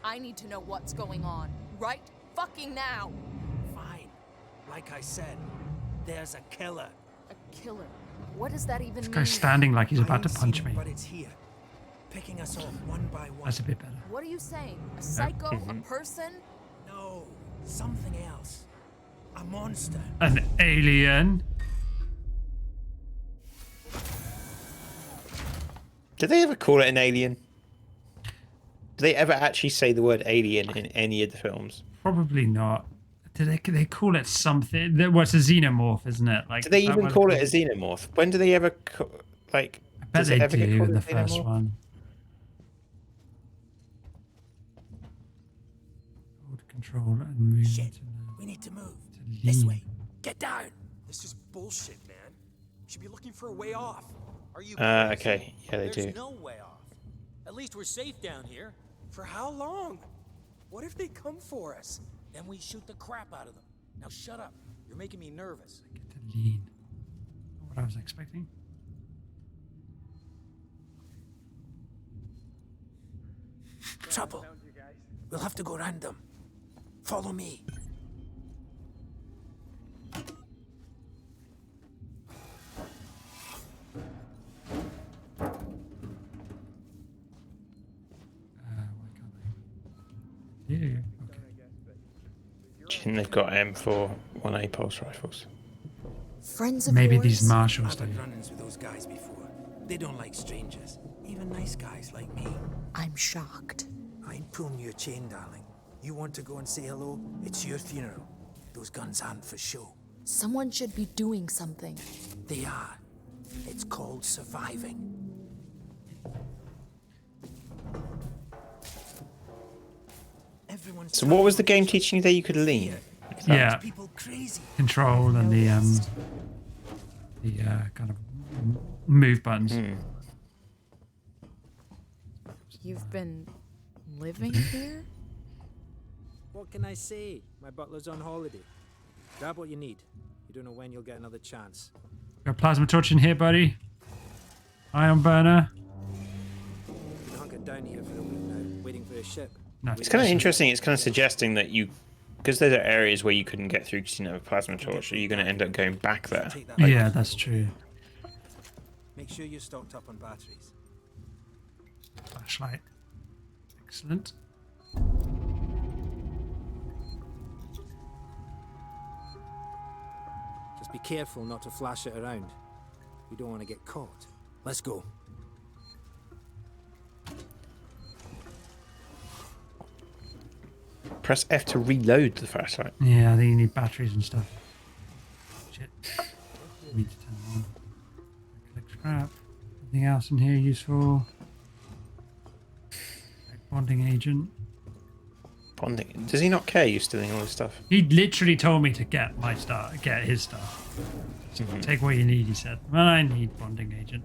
I need to know what's going on. Right fucking now. Fine. Like I said, there's a killer. A killer. What does that even This mean? guy's standing like he's I about to ain't punch seen me. it, but it's here. Picking us off one by one. That's a bit better. What are you saying? A psycho? A person? No, something else. A monster. An alien. did they ever call it an alien? Do they ever actually say the word alien in any of the films? Probably not. Do they call it something? Well, it's a xenomorph, isn't it? Like, Do they is that even what call it's it a xenomorph? When do they ever like? I bet does they it ever get do called in a the first xenomorph? one. Hold control and move. Shit. to We need to move. the This lean. way. Get down. This is bullshit, man. You should be looking for a way off. Are you Okay. Yeah, they There's do. no way off. At least we're safe down here. For how long? What if they come for us? Then we shoot the crap out of them. Now shut up. You're making me nervous. Get to lean. Not what I was expecting. Trouble. We'll have to go round them. Follow me. Yeah. Okay. Do you think they've got M4 1A pulse rifles? Friends of Maybe yours? these marshals I've do. had run-ins with those guys before. They don't like strangers. Even nice guys like me. I'm shocked. I ain't pulling your chain, darling. You want to go and say hello? It's your funeral. Those guns aren't for show. Someone should be doing something. They are. It's called surviving. Everyone's So what was the game teaching you that you could lean? Yeah. Control and the kind of move buttons. You've been living here? What can I say? My butler's on holiday. Grab what you need. You don't know when you'll get another chance. Got a plasma torch in here, buddy. Ion burner. Been hunkered down here for a week now, waiting for a ship. No, It's kind of interesting. It's kind of suggesting that you, because there are areas where you couldn't get through because you didn't have a plasma torch, are you going to end up going back there? Yeah, that's true. Make sure you're stocked up on batteries. Flashlight. Excellent. Just be careful not to flash it around. We don't want to get caught. Let's go. Press F to reload the flashlight. Yeah, I think you need batteries and stuff. Shit. Need to turn them on. Collect scrap. Anything else in here useful? Bonding agent. Bonding. Does he not care you stealing all his stuff? He literally told me to get my stuff, get his stuff. So take what you need, he said. Well, I need bonding agent.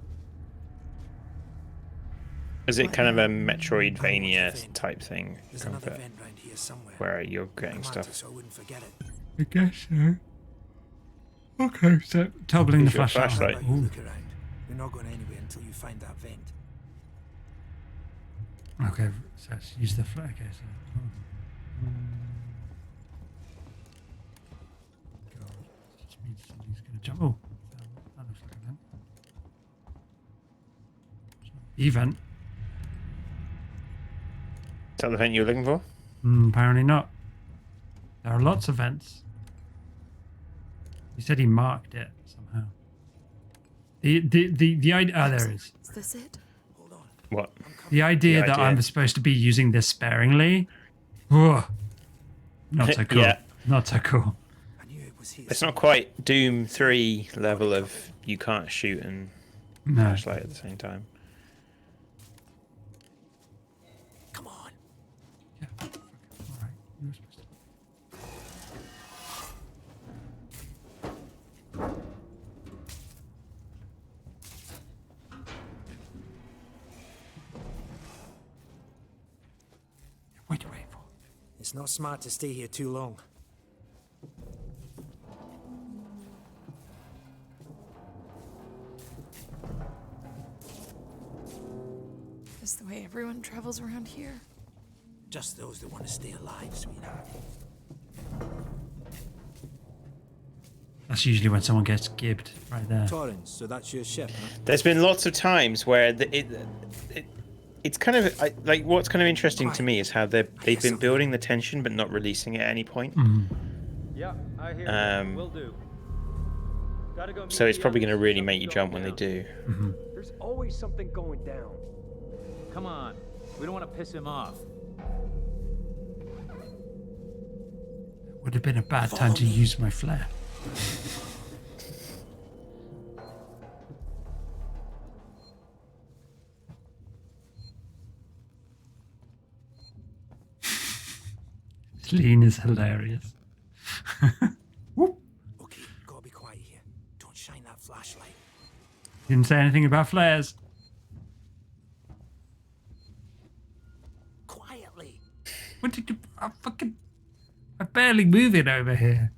Is it kind of a Metroidvania type thing? There's kind of another a- vent round here somewhere. where you're getting I marked it stuff. so I wouldn't forget it. I guess so. Okay, so toggling the Use your flashlight. flashlight. How about you Ooh. look around? We're not going anywhere until you find that vent. Okay, so let's use the flag. Okay, so. God, it just means something's going to jump. Oh, that looks like a vent. Event? Is that the vent you were looking for? Apparently not. There are lots of vents. He said he marked it somehow. The idea. Oh, there it is. Is this it? What? The idea The that idea. I'm supposed to be using this sparingly. Ugh. Not so cool. Yeah. Not so cool. It's not quite Doom 3 level of you can't shoot and No. flashlight at the same time. Come on. Yeah. All right. You were supposed to. What are you waiting for? It's not smart to stay here too long. Is the way everyone travels around here? Just those that want to stay alive, sweetheart. That's usually when someone gets gibbed right there. Torrens, so that's your ship, huh? There's been lots of times where it's kind of like what's kind of interesting to me is how they've been building the tension but not releasing it at any point. Yeah, I hear Um, Will do. Gotta go So meet it's the probably others. going to really make you Something's jump going when they down. do. There's always something going down. Come on, we don't want to piss him off. Would have been a bad time to use my flare. Lean is hilarious. Okay, gotta be quiet here. Don't shine that flashlight. Didn't say anything about flares. Quietly. What did you? I'm barely moving over here.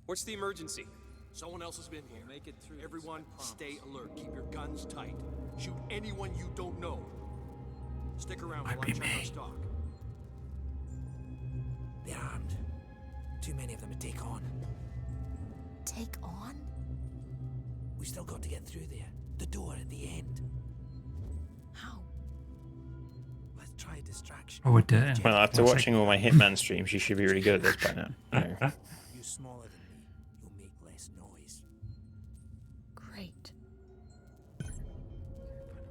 What's the emergency? Someone else has been here. Make it through. Everyone, stay alert. Keep your guns tight. Shoot anyone you don't know. Stick around while I check our stock. They're armed. Too many of them to take on. Take on? We still got to get through there. The door at the end. How? Let's try a distraction. Oh, we're doing. Well, after watching all my Hitman streams, you should be really good at this by now. No. You smaller than me, you'll make less noise. Great.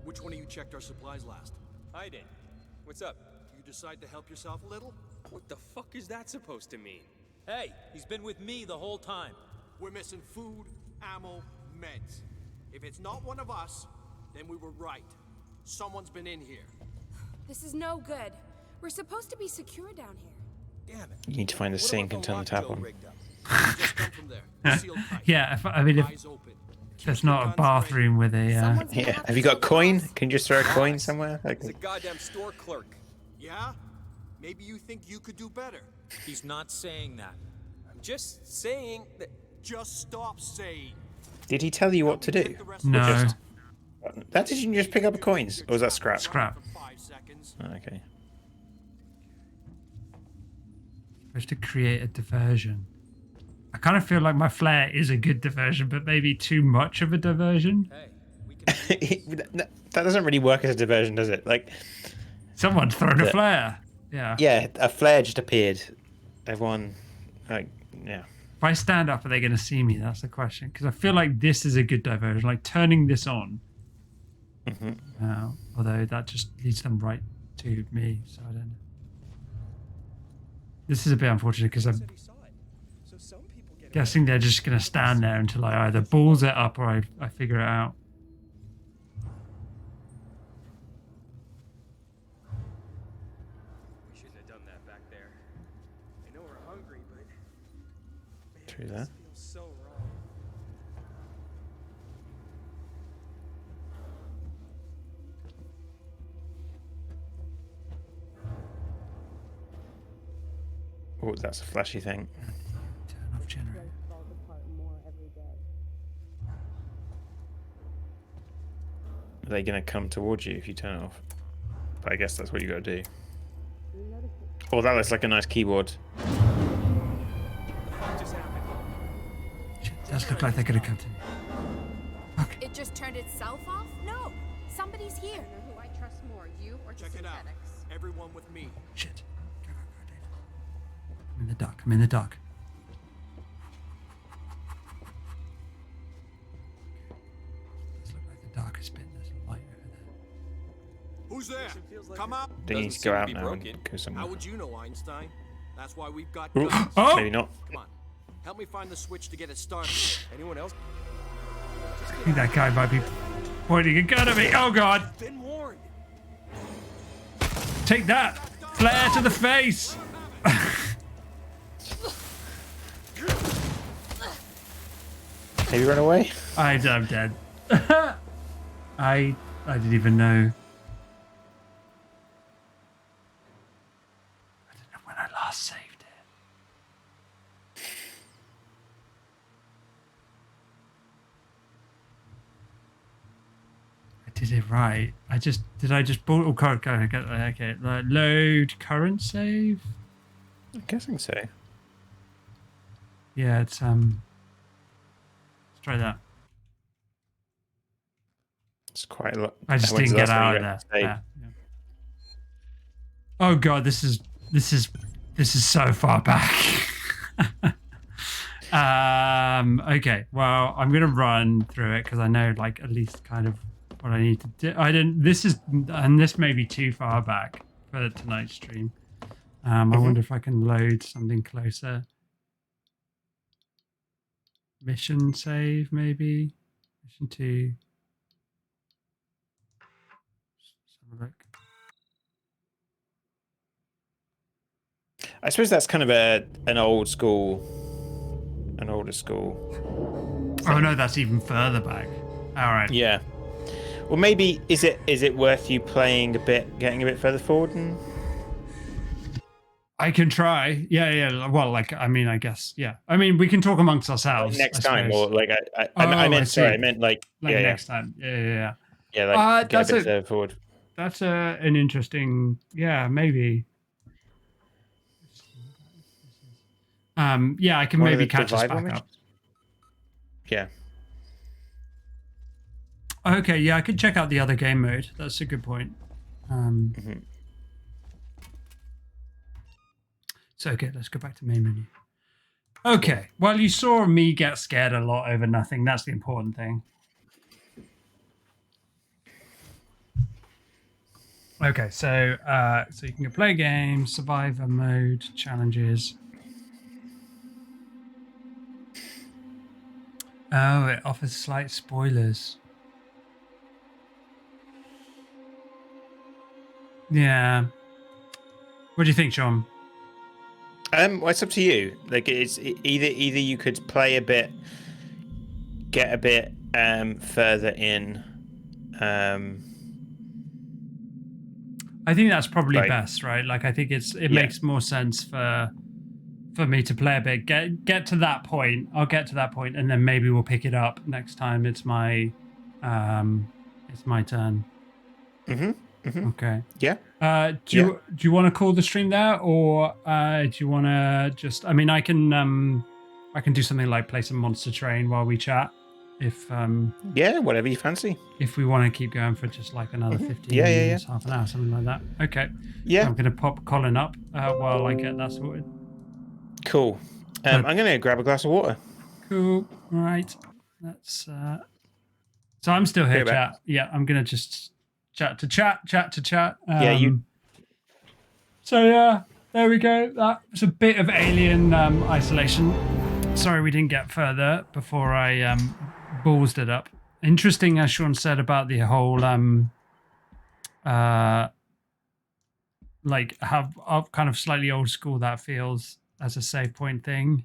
Which one of you checked our supplies last? I did. What's up? You decide to help yourself a little? What the fuck is that supposed to mean? Hey, he's been with me the whole time. We're missing food, ammo, meds. If it's not one of us, then we were right. Someone's been in here. This is no good. We're supposed to be secure down here. Damn it. You need to find the sink and turn the tap on. Just come from there. Sealed tight. Yeah, if there's not a bathroom with a. Yeah. Have you got a coin? Can you just throw a coin somewhere? Like... He's a goddamn store clerk. Yeah? Maybe you think you could do better. He's not saying that. I'm just saying that. Just stop saying. Did he tell you what to do? No. That did you just pick up coins, or was that scrap? Scrap. Oh, okay. Supposed to create a diversion. I kind of feel like my flare is a good diversion, but maybe too much of a diversion. That doesn't really work as a diversion, does it? Like, someone's thrown a flare. Yeah. Yeah, a flare just appeared. Everyone, like, yeah. If I stand up, are they going to see me? That's the question. Because I feel like this is a good diversion. Like turning this on. Although that just leads them right to me, so I don't know. This is a bit unfortunate because I'm guessing they're just going to stand there until I either balls it up or I figure it out. We shouldn't have done that back there. I know we're hungry, but man, True that. this feels so wrong. Oh, that's a flashy thing. Turn off generator. Are they going to come towards you if you turn it off? But I guess that's what you got to do. Oh, that looks like a nice keyboard. Shit, it does look like they're going to come to me. It just turned itself off? No. Somebody's here. I know who I trust more, you or Check it out. Everyone with me. Shit. Go, David. I'm in the dark. I'm in the dark. This looks like the darkest bit. There's a light over there. Who's there? Come out. They need to go out now and go somewhere. How would you know, Einstein? That's why we've got Ooh. guns. Oh! Maybe not. Come on. Help me find the switch to get it started. Anyone else? I think that guy might be pointing a gun at me. Oh god! Been warned. Take that! Flare to the face! Have you run away? I'm dead. I didn't even know. I don't know when I last saved it. I did it right. Did I just bought okay, load current save? I'm guessing so. Yeah, it's let's try that. It's quite a lot. I just didn't get out of there. Yeah. Oh god, this is so far back. Okay, well, I'm gonna run through it because I know like at least kind of what I need to do. This may be too far back for tonight's stream. I wonder if I can load something closer. Mission save, maybe. Mission 2. Let's have a look. I suppose that's kind of an older school Oh no, that's even further back. All right. Yeah. Well, maybe is it worth you playing a bit, getting a bit further forward? And... I can try. Yeah. Well, like, I mean, I guess, yeah. I mean, we can talk amongst ourselves. Like next time, or like I meant like next time. Yeah. Yeah, like get a bit further forward. That's an interesting. Yeah, maybe. Yeah, I can maybe catch us back up. Yeah. Okay, yeah, I could check out the other game mode. That's a good point. So, okay, let's go back to main menu. Okay, well, you saw me get scared a lot over nothing. That's the important thing. Okay, so you can go play games, survivor mode, challenges. Oh, it offers slight spoilers. Yeah. What do you think, John? Well, it's up to you. Like, it's either you could play a bit, get a bit further in. I think that's probably best, right? Like, I think it makes more sense for me to play a bit, get to that point. I'll get to that point, and then maybe we'll pick it up next time. It's my turn. Okay. Yeah. Do you want to call the stream there, or do you want to just? I mean, I can do something like play some Monster Train while we chat. If yeah, whatever you fancy. If we want to keep going for just like another 15 Yeah, minutes, half an hour, something like that. Okay. Yeah. I'm gonna pop Colin up while I get that sorted. Cool. I'm gonna grab a glass of water. Cool. All right. That's. So I'm still here, Go back. chat. Yeah, I'm gonna just chat to chat. Yeah, you. So yeah, there we go. That was a bit of Alien Isolation. Sorry we didn't get further before I ballsed it up. Interesting, as Sean said about the whole like how kind of slightly old school that feels as a save point thing.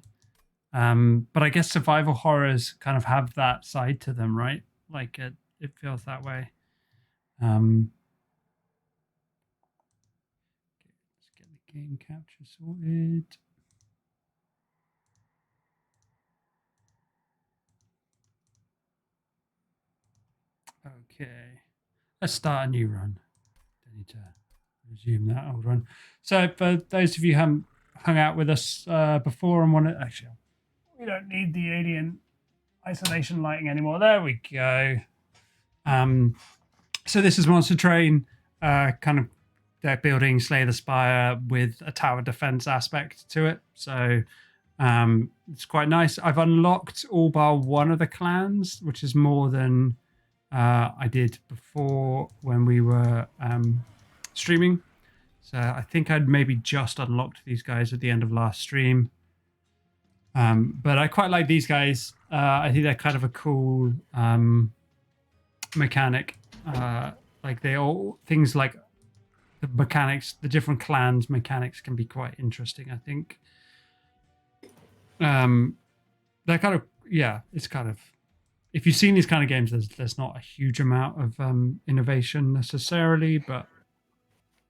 But I guess survival horrors kind of have that side to them, right? Like it feels that way. Let's get the game capture sorted. Okay, let's start a new run. Don't need to resume that old run. So for those of you who haven't hung out with us before and want to, actually, we don't need the Alien Isolation lighting anymore. There we go. So this is Monster Train, kind of deck building, Slay the Spire with a tower defense aspect to it. So it's quite nice. I've unlocked all bar one of the clans, which is more than I did before when we were streaming. So I think I'd maybe just unlocked these guys at the end of last stream. But I quite like these guys. I think they're kind of a cool mechanic. Like they all things like the mechanics, the different clans mechanics can be quite interesting, I think. They're kind of, yeah, it's kind of, if you've seen these kind of games, there's not a huge amount of innovation necessarily, but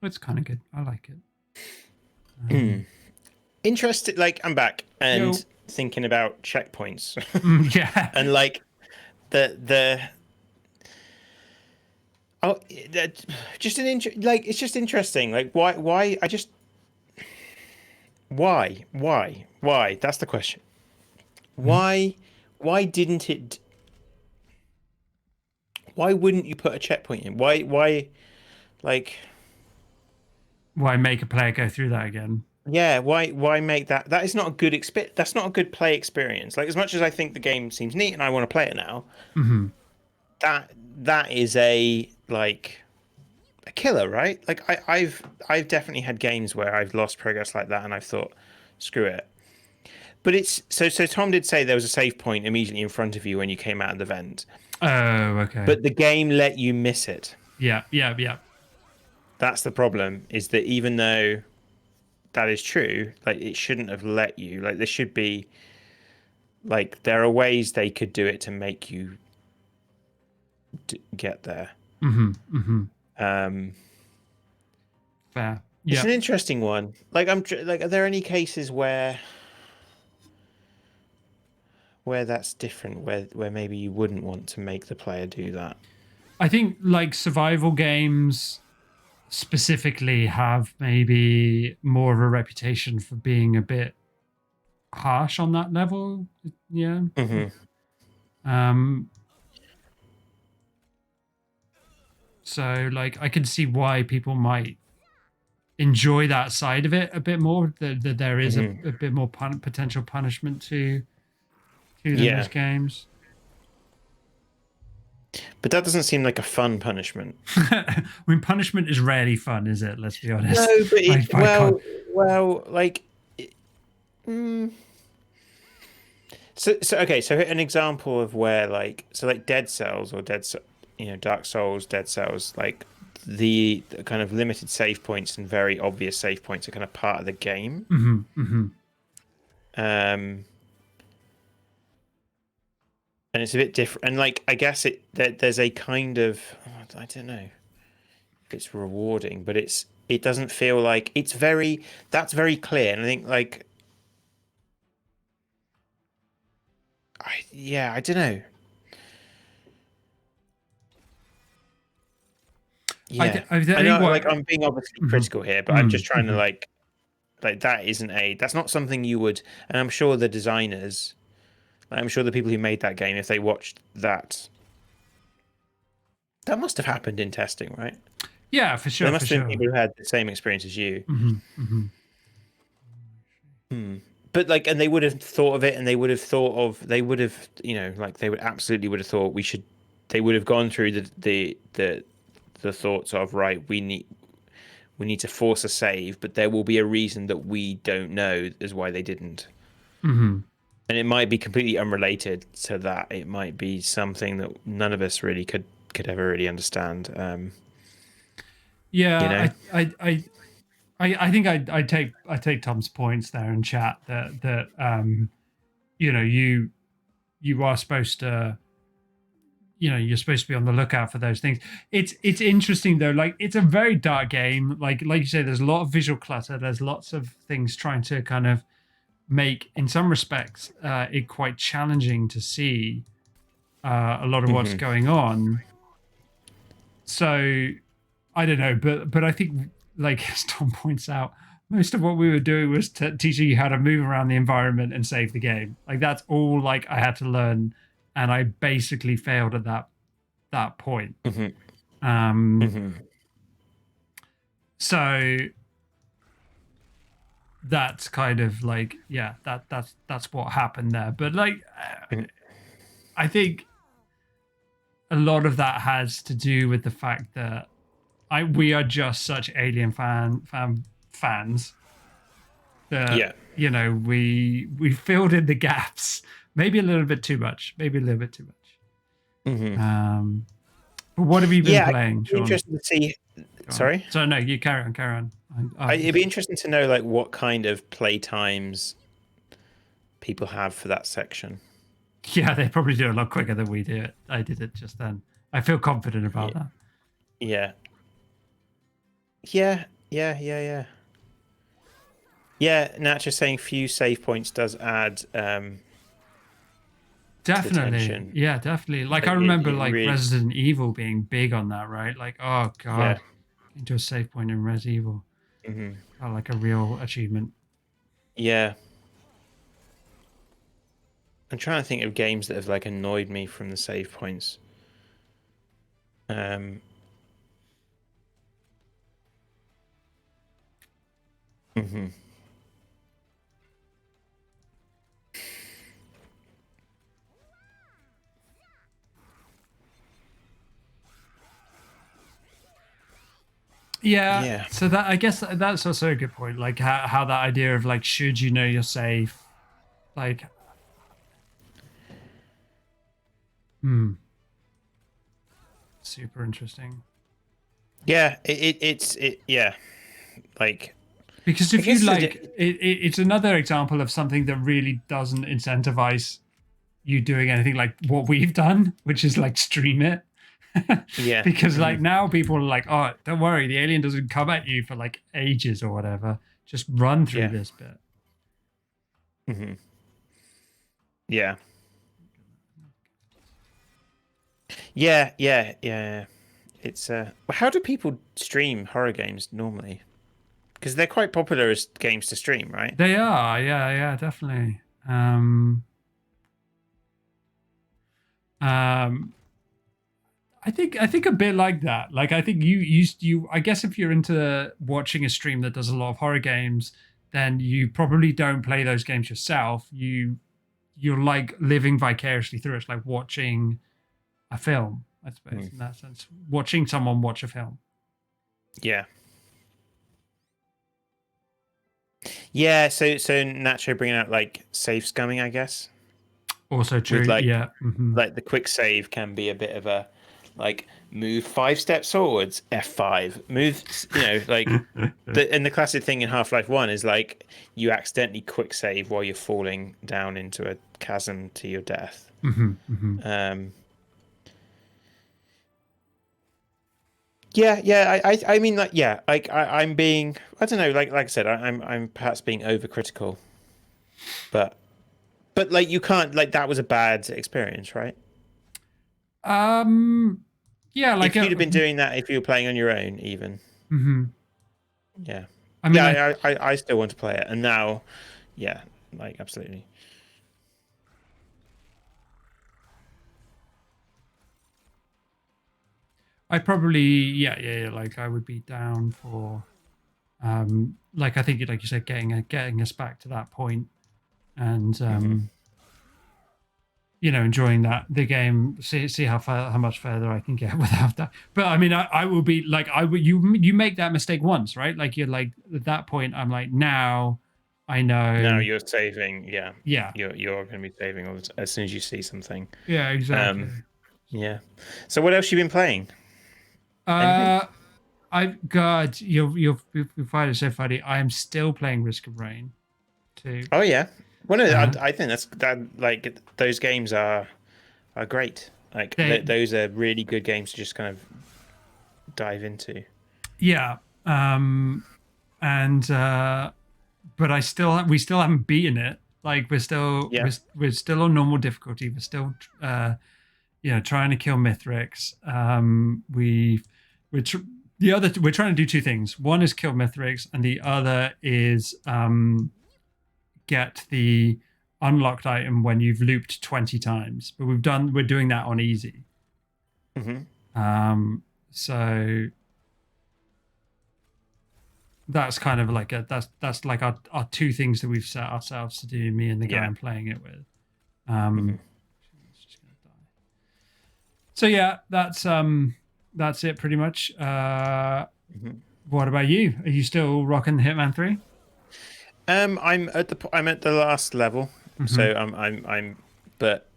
it's kind of good. I like it. Interested, like I'm back and thinking about checkpoints. Yeah. And like the oh, just like it's just interesting. Like why that's the question. Why didn't it? Why wouldn't you put a checkpoint in? Why make a player go through that again? Yeah, why make that? That is not a good that's not a good play experience. Like, as much as I think the game seems neat and I want to play it now, that is a killer, right? Like I've definitely had games where I've lost progress like that and I've thought, screw it. But it's so Tom did say there was a save point immediately in front of you when you came out of the vent. Oh, okay. But the game let you miss it. Yeah. That's the problem, is that even though that is true, like it shouldn't have let you. Like there should be, like there are ways they could do it to make you get there. Fair. It's an interesting one. Like are there any cases where that's different, where maybe you wouldn't want to make the player do that? I think like survival games specifically have maybe more of a reputation for being a bit harsh on that level. Yeah. So like I can see why people might enjoy that side of it a bit more, that there is a bit more potential punishment to those games. But that doesn't seem like a fun punishment. I mean, punishment is rarely fun, is it? Let's be honest. No, but So an example of where like Dead Cells or Dark Souls, Dead Cells, like the kind of limited save points and very obvious save points are kind of part of the game. And it's a bit different, and like I guess there's a kind of, I don't know if it's rewarding, but it doesn't feel like that's very clear, and I think like I don't know. Yeah, I know, like I'm being obviously critical here, but I'm just trying to like that's not something you would, and I'm sure the designers. I'm sure the people who made that game, if they watched that must have happened in testing, right? Yeah, for sure. There must have been people who had the same experience as you. But like, and they would have thought of it, and they would have absolutely would have thought they would have gone through the thoughts of, right, we need to force a save, but there will be a reason that we don't know is why they didn't. And it might be completely unrelated to that. It might be something that none of us really could ever really understand. Yeah, you know? I think I take Tom's points there in chat that you are supposed to, you're supposed to be on the lookout for those things. It's interesting though, like it's a very dark game. Like you say, there's a lot of visual clutter. There's lots of things trying to kind of make, in some respects, it quite challenging to see a lot of what's going on. So I don't know, but I think, like as Tom points out, most of what we were doing was teaching you how to move around the environment and save the game. Like that's all like I had to learn, and I basically failed at that point. So that's kind of like, that's what happened there. But like, I think a lot of that has to do with the fact that we are just such Alien fans that we filled in the gaps, maybe a little bit too much. But what have you been playing, Sean? Interested to see. Sorry. So no, you carry on. It'd be interesting to know like what kind of play times people have for that section. Yeah, they probably do a lot quicker than we do it. I did it just then. I feel confident about that. Yeah. Yeah, Natch is saying few save points does add definitely. Yeah, definitely. Like I remember like really... Resident Evil being big on that, right? Like, oh god, into a save point in Res Evil. Like a real achievement. Yeah. I'm trying to think of games that have like annoyed me from the save points. Yeah. So that, I guess that's also a good point. Like how that idea of like, should you know you're safe? Like, super interesting. Yeah, it's like, because if you like, it's another example of something that really doesn't incentivize you doing anything like what we've done, which is like stream it. Yeah. Because like now people are like, oh, don't worry, the alien doesn't come at you for like ages or whatever. Just run through this bit. Yeah. Yeah. It's how do people stream horror games normally? Because they're quite popular as games to stream, right? They are, yeah, definitely. I think a bit like that. Like I think you I guess if you're into watching a stream that does a lot of horror games, then you probably don't play those games yourself. You're like living vicariously through it. It's like watching a film I suppose, in that sense. Watching someone watch a film. Yeah. Yeah, so Nacho bringing out like save scumming, I guess. Also true, With, like, yeah. Like the quick save can be a bit of a like move 5 steps forwards, F5. Move, like the classic thing in Half-Life 1 is like you accidentally quick save while you're falling down into a chasm to your death. Yeah. I mean, like, yeah, like I'm being, I don't know, like I said, I'm perhaps being overcritical, but like you can't, like, that was a bad experience, right? Yeah, like if you'd have been doing that if you were playing on your own, even. Yeah. I mean, I still want to play it, and now, yeah, like absolutely. I probably, yeah. Like I would be down for, like I think, like you said, getting us back to that point, and enjoying the game. See how much further I can get without that. But I mean, I will be like, you make that mistake once, right? Like you're like at that point, I'm like, now I know. Now you're saving, yeah. Yeah. You're going to be saving all as soon as you see something. Yeah, exactly. Yeah. So what else you been playing? God, you'll find it so funny. I am still playing Risk of Rain 2. Oh yeah. Well, no, I think that like those games are great. Like those are really good games to just kind of dive into. Yeah. But we still haven't beaten it. Like we're still on normal difficulty. We're still trying to kill Mithrix. We're trying to do two things. One is kill Mithrix, and the other is get the unlocked item when you've looped 20 times. But we're doing that on easy. So that's kind of like that's like our two things that we've set ourselves to do, me and the guy I'm playing it with. So yeah, that's it pretty much. What about you? Are you still rocking the Hitman 3? I'm at the last level, so but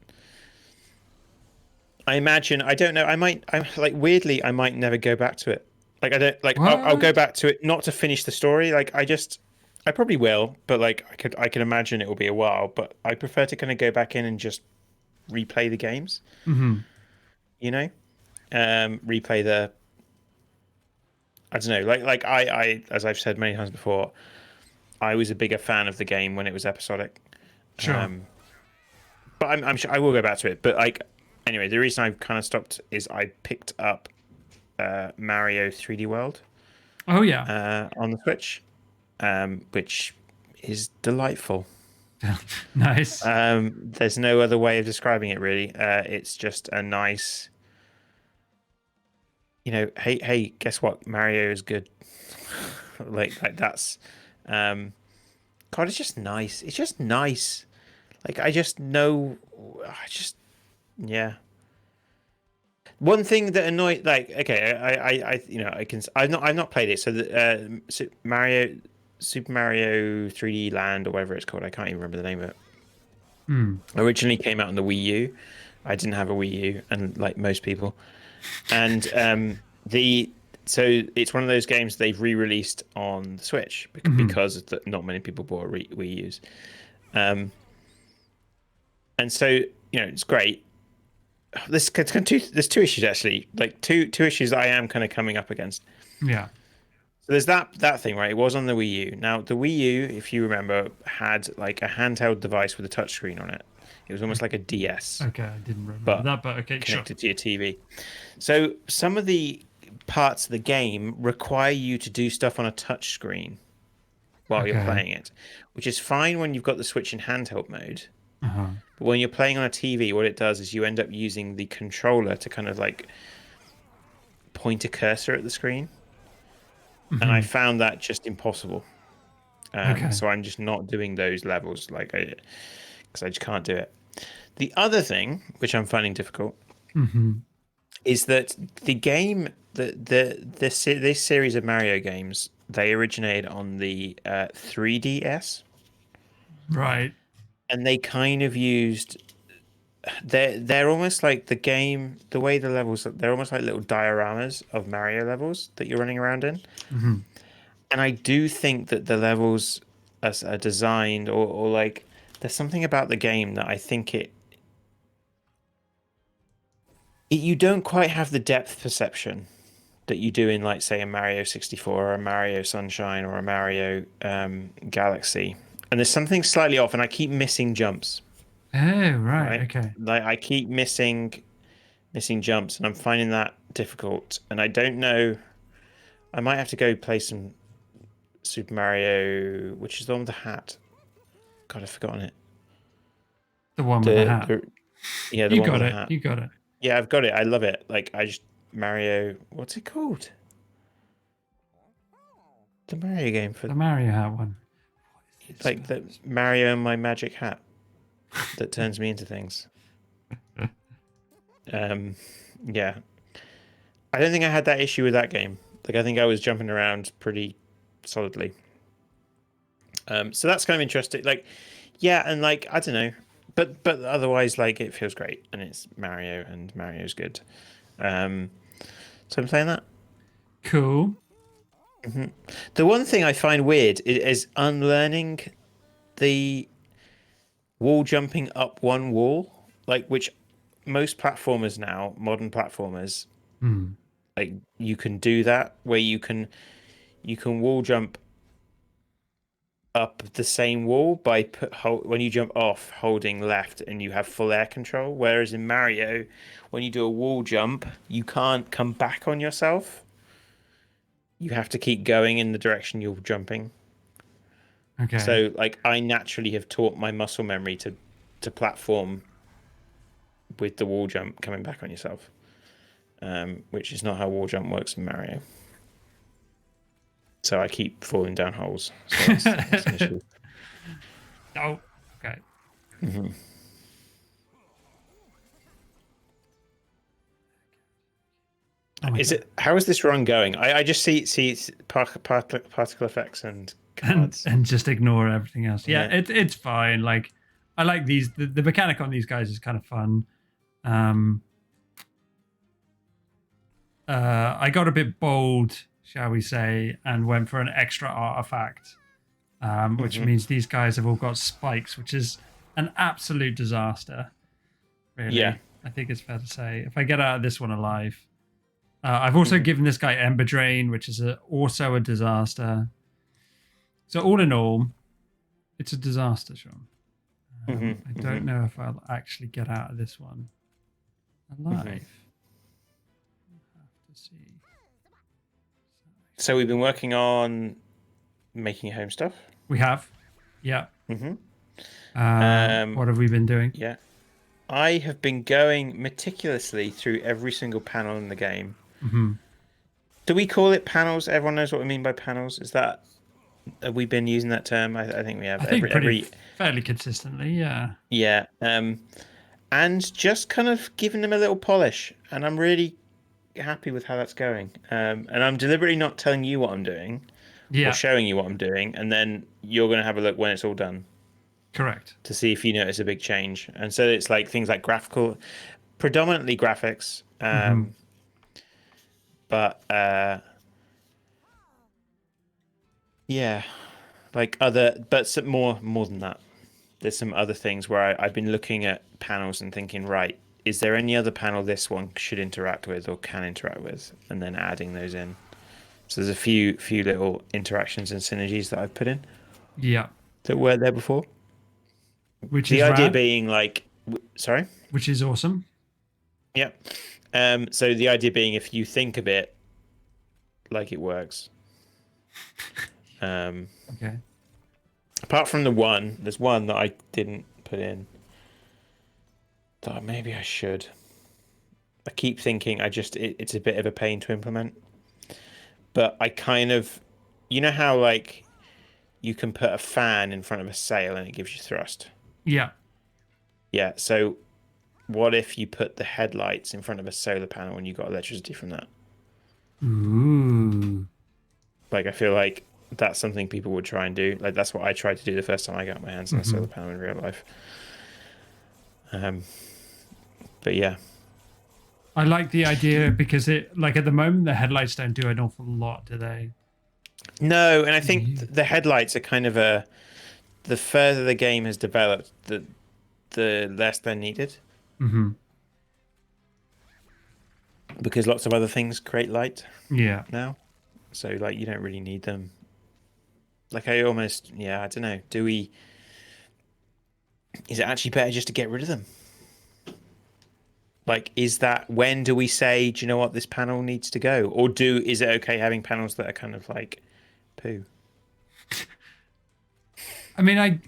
I imagine, I don't know, I'm like weirdly I might never go back to it. Like I don't like I'll go back to it not to finish the story. Like I probably will, but like I can imagine it will be a while. But I prefer to kind of go back in and just replay the games. Replay the. I don't know, like I as I've said many times before, I was a bigger fan of the game when it was episodic. Sure. But I'm sure I will go back to it. But like anyway, the reason I've kind of stopped is I picked up Mario 3D World. Oh yeah. On the Switch, which is delightful. Nice. There's no other way of describing it really. It's just a nice. Hey, guess what? Mario is good. like that's, God, it's just nice. It's just nice. Like yeah. One thing that annoyed, like, okay, I've not played it. So the Super Mario 3D Land or whatever it's called, I can't even remember the name of it. Originally came out on the Wii U. I didn't have a Wii U, and like most people, and so it's one of those games they've re-released on the Switch because not many people bought Wii U's, and so it's great. There's two issues actually, like two issues that I am kind of coming up against. Yeah. So there's that thing, right? It was on the Wii U. Now the Wii U, if you remember, had like a handheld device with a touchscreen on it. It was almost like a DS. Okay, I didn't remember that, but okay, connected to your TV. So some of the parts of the game require you to do stuff on a touch screen while you're playing it, which is fine when you've got the Switch in handheld mode. But when you're playing on a TV, what it does is you end up using the controller to kind of like point a cursor at the screen. And I found that just impossible. So I'm just not doing those levels because I just can't do it. The other thing, which I'm finding difficult, is that the game this series of Mario games, they originated on the 3DS, Right. and they kind of used they're almost like the way the levels, they're almost like little dioramas of Mario levels that you're running around in. Mm-hmm. And I do think that the levels are designed, or like there's something about the game that I think you don't quite have the depth perception that you do in, like, say, a Mario 64 or a Mario Sunshine or a Mario Galaxy. And there's something slightly off, and I keep missing jumps. Oh, right. Okay. Like, I keep missing jumps, and I'm finding that difficult. And I don't know. I might have to go play some Super Mario, which is the one with the hat. God, I've forgotten it. The one with the hat. Yeah, the you one got with it. the hat. You got it. Yeah, I've got it. I love it. Like, Mario. What's it called? The Mario game for the Mario hat one. Like the Mario and my magic hat that turns me into things. Yeah. I don't think I had that issue with that game. Like, I think I was jumping around pretty solidly. So that's kind of interesting. Like, yeah, and like, I don't know. But otherwise, like, it feels great, and it's Mario, and Mario's good. So I'm playing that. Cool. Mm-hmm. The one thing I find weird is unlearning the wall jumping up one wall, like, which most platformers now, modern platformers, like, you can do that, where you can wall jump up the same wall by when you jump off holding left, and you have full air control, whereas in Mario, when you do a wall jump, you can't come back on yourself. You have to keep going in the direction you're jumping. Okay. So, like, I naturally have taught my muscle memory to platform with the wall jump coming back on yourself, which is not how wall jump works in Mario. So I keep falling down holes. So that's an issue. Oh, okay. Mm-hmm. How is this run going? I just see particle effects and cards. and just ignore everything else. Yeah. It's fine. Like, I like these. The mechanic on these guys is kind of fun. I got a bit bold, shall we say, and went for an extra artifact, which means these guys have all got spikes, which is an absolute disaster. Really. Yeah. I think it's fair to say. If I get out of this one alive. I've also given this guy Ember Drain, which is also a disaster. So all in all, it's a disaster, Sean. I don't know if I'll actually get out of this one alive. We'll have to see. So we've been working on making home stuff. We have, yeah. Mm-hmm. What have we been doing? Yeah, I have been going meticulously through every single panel in the game. Mm-hmm. Do we call it panels? Everyone knows what we mean by panels. Have we been using that term? I think we have. I think fairly consistently, yeah. Yeah. And just kind of giving them a little polish, and I'm really happy with how that's going. And I'm deliberately not telling you what I'm doing, or showing you what I'm doing, and then you're going to have a look when it's all done. Correct. To see if you notice a big change. And so it's like things like predominantly graphics, but yeah, like but more than that. There's some other things where I've been looking at panels and thinking, right, is there any other panel this one should interact with or can interact with, and then adding those in. So there's a few little interactions and synergies that I've put in. Yeah. That weren't there before. Which the is idea rad. being like, sorry. Which is awesome. Yep. So the idea being, if you think a bit, like, it works. Okay. Apart from there's one that I didn't put in. Thought maybe I should. I keep thinking it's a bit of a pain to implement. But I kind of, you know how, like, you can put a fan in front of a sail and it gives you thrust? Yeah. Yeah, so what if you put the headlights in front of a solar panel and you got electricity from that? Ooh. Like, I feel like that's something people would try and do. Like, that's what I tried to do the first time I got my hands on a solar panel in real life. But yeah. I like the idea because it, like, at the moment the headlights don't do an awful lot, do they? No, and I think the headlights are kind of the further the game has developed, the less they're needed. Mm-hmm. Because lots of other things create light. Yeah. Now, so like you don't really need them. Like I don't know. Is it actually better just to get rid of them? Like, when do we say, do you know what, this panel needs to go? Or is it okay having panels that are kind of like poo? I mean, I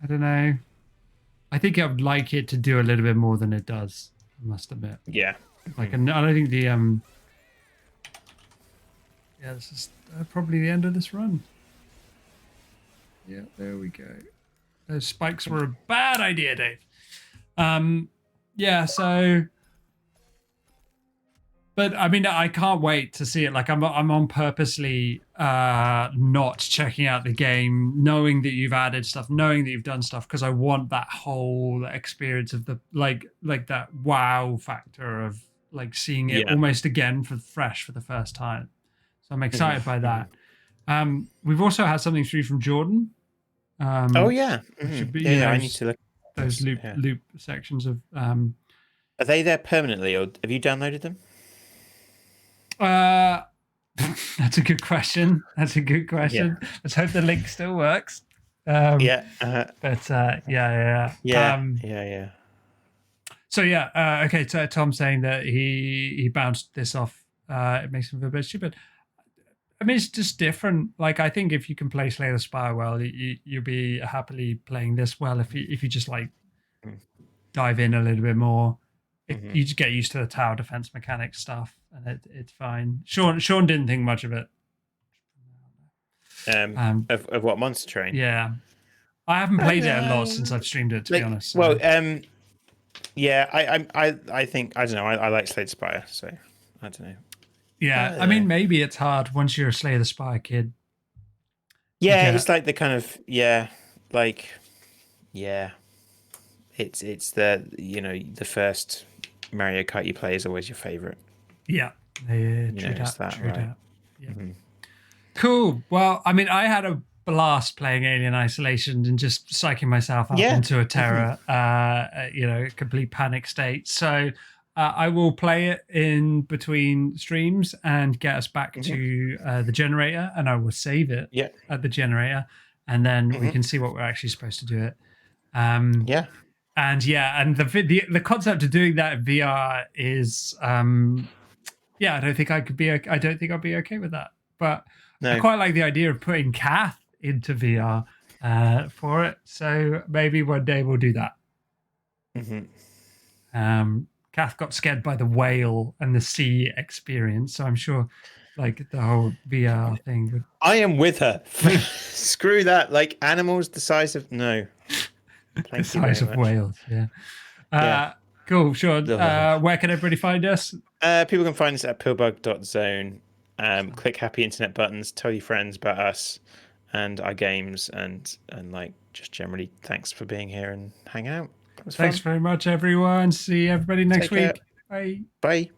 don't know. I think I would like it to do a little bit more than it does, I must admit. Yeah. Like, I don't think this is probably the end of this run. Yeah, there we go. Those spikes were a bad idea, Dave. Yeah, so, but I mean, I can't wait to see it. Like, I'm on purposely not checking out the game, knowing that you've added stuff, knowing that you've done stuff, because I want that whole experience of the like that wow factor of like seeing it almost again fresh for the first time. So I'm excited by that. We've also had something through from Jordan. Oh yeah, should be, I need to look. Those loop sections of. Are they there permanently, or have you downloaded them? That's a good question. Yeah. Let's hope the link still works. But yeah. So yeah, okay. So Tom's saying that he bounced this off. It makes him feel a bit stupid. I mean, it's just different. Like, I think if you can play Slay the Spire well, you'll be happily playing this well. If you just like dive in a little bit more, you just get used to the tower defense mechanic stuff, and it's fine. Sean didn't think much of it. Of what, Monster Train? Yeah, I haven't played it a lot since I've streamed it, to be honest. So. Well, yeah, I think I don't know. I like Slay the Spire, so I don't know. Yeah, I mean, maybe it's hard once you're a Slay the Spire kid. Yeah, it's like the kind of it's the first Mario Kart you play is always your favorite. Yeah, true that. Right? Yeah. Cool. Well, I mean, I had a blast playing Alien Isolation and just psyching myself up into a terror, complete panic state. So I will play it in between streams and get us back to the generator, and I will save it at the generator, and then we can see what we're actually supposed to do it. And the concept of doing that in VR is, I don't think I'll be okay with that. But I quite like the idea of putting Kath into VR for it. So maybe one day we'll do that. Kath got scared by the whale and the sea experience, so I'm sure like the whole VR thing would... I am with her. Screw that. Like animals the size of the size of whales. Cool. Sure. Where can everybody find us? People can find us at pillbug.zone. Click happy internet buttons, tell your friends about us and our games, and like just generally thanks for being here and hang out. Thanks very much, everyone. See everybody next week. Bye. Bye.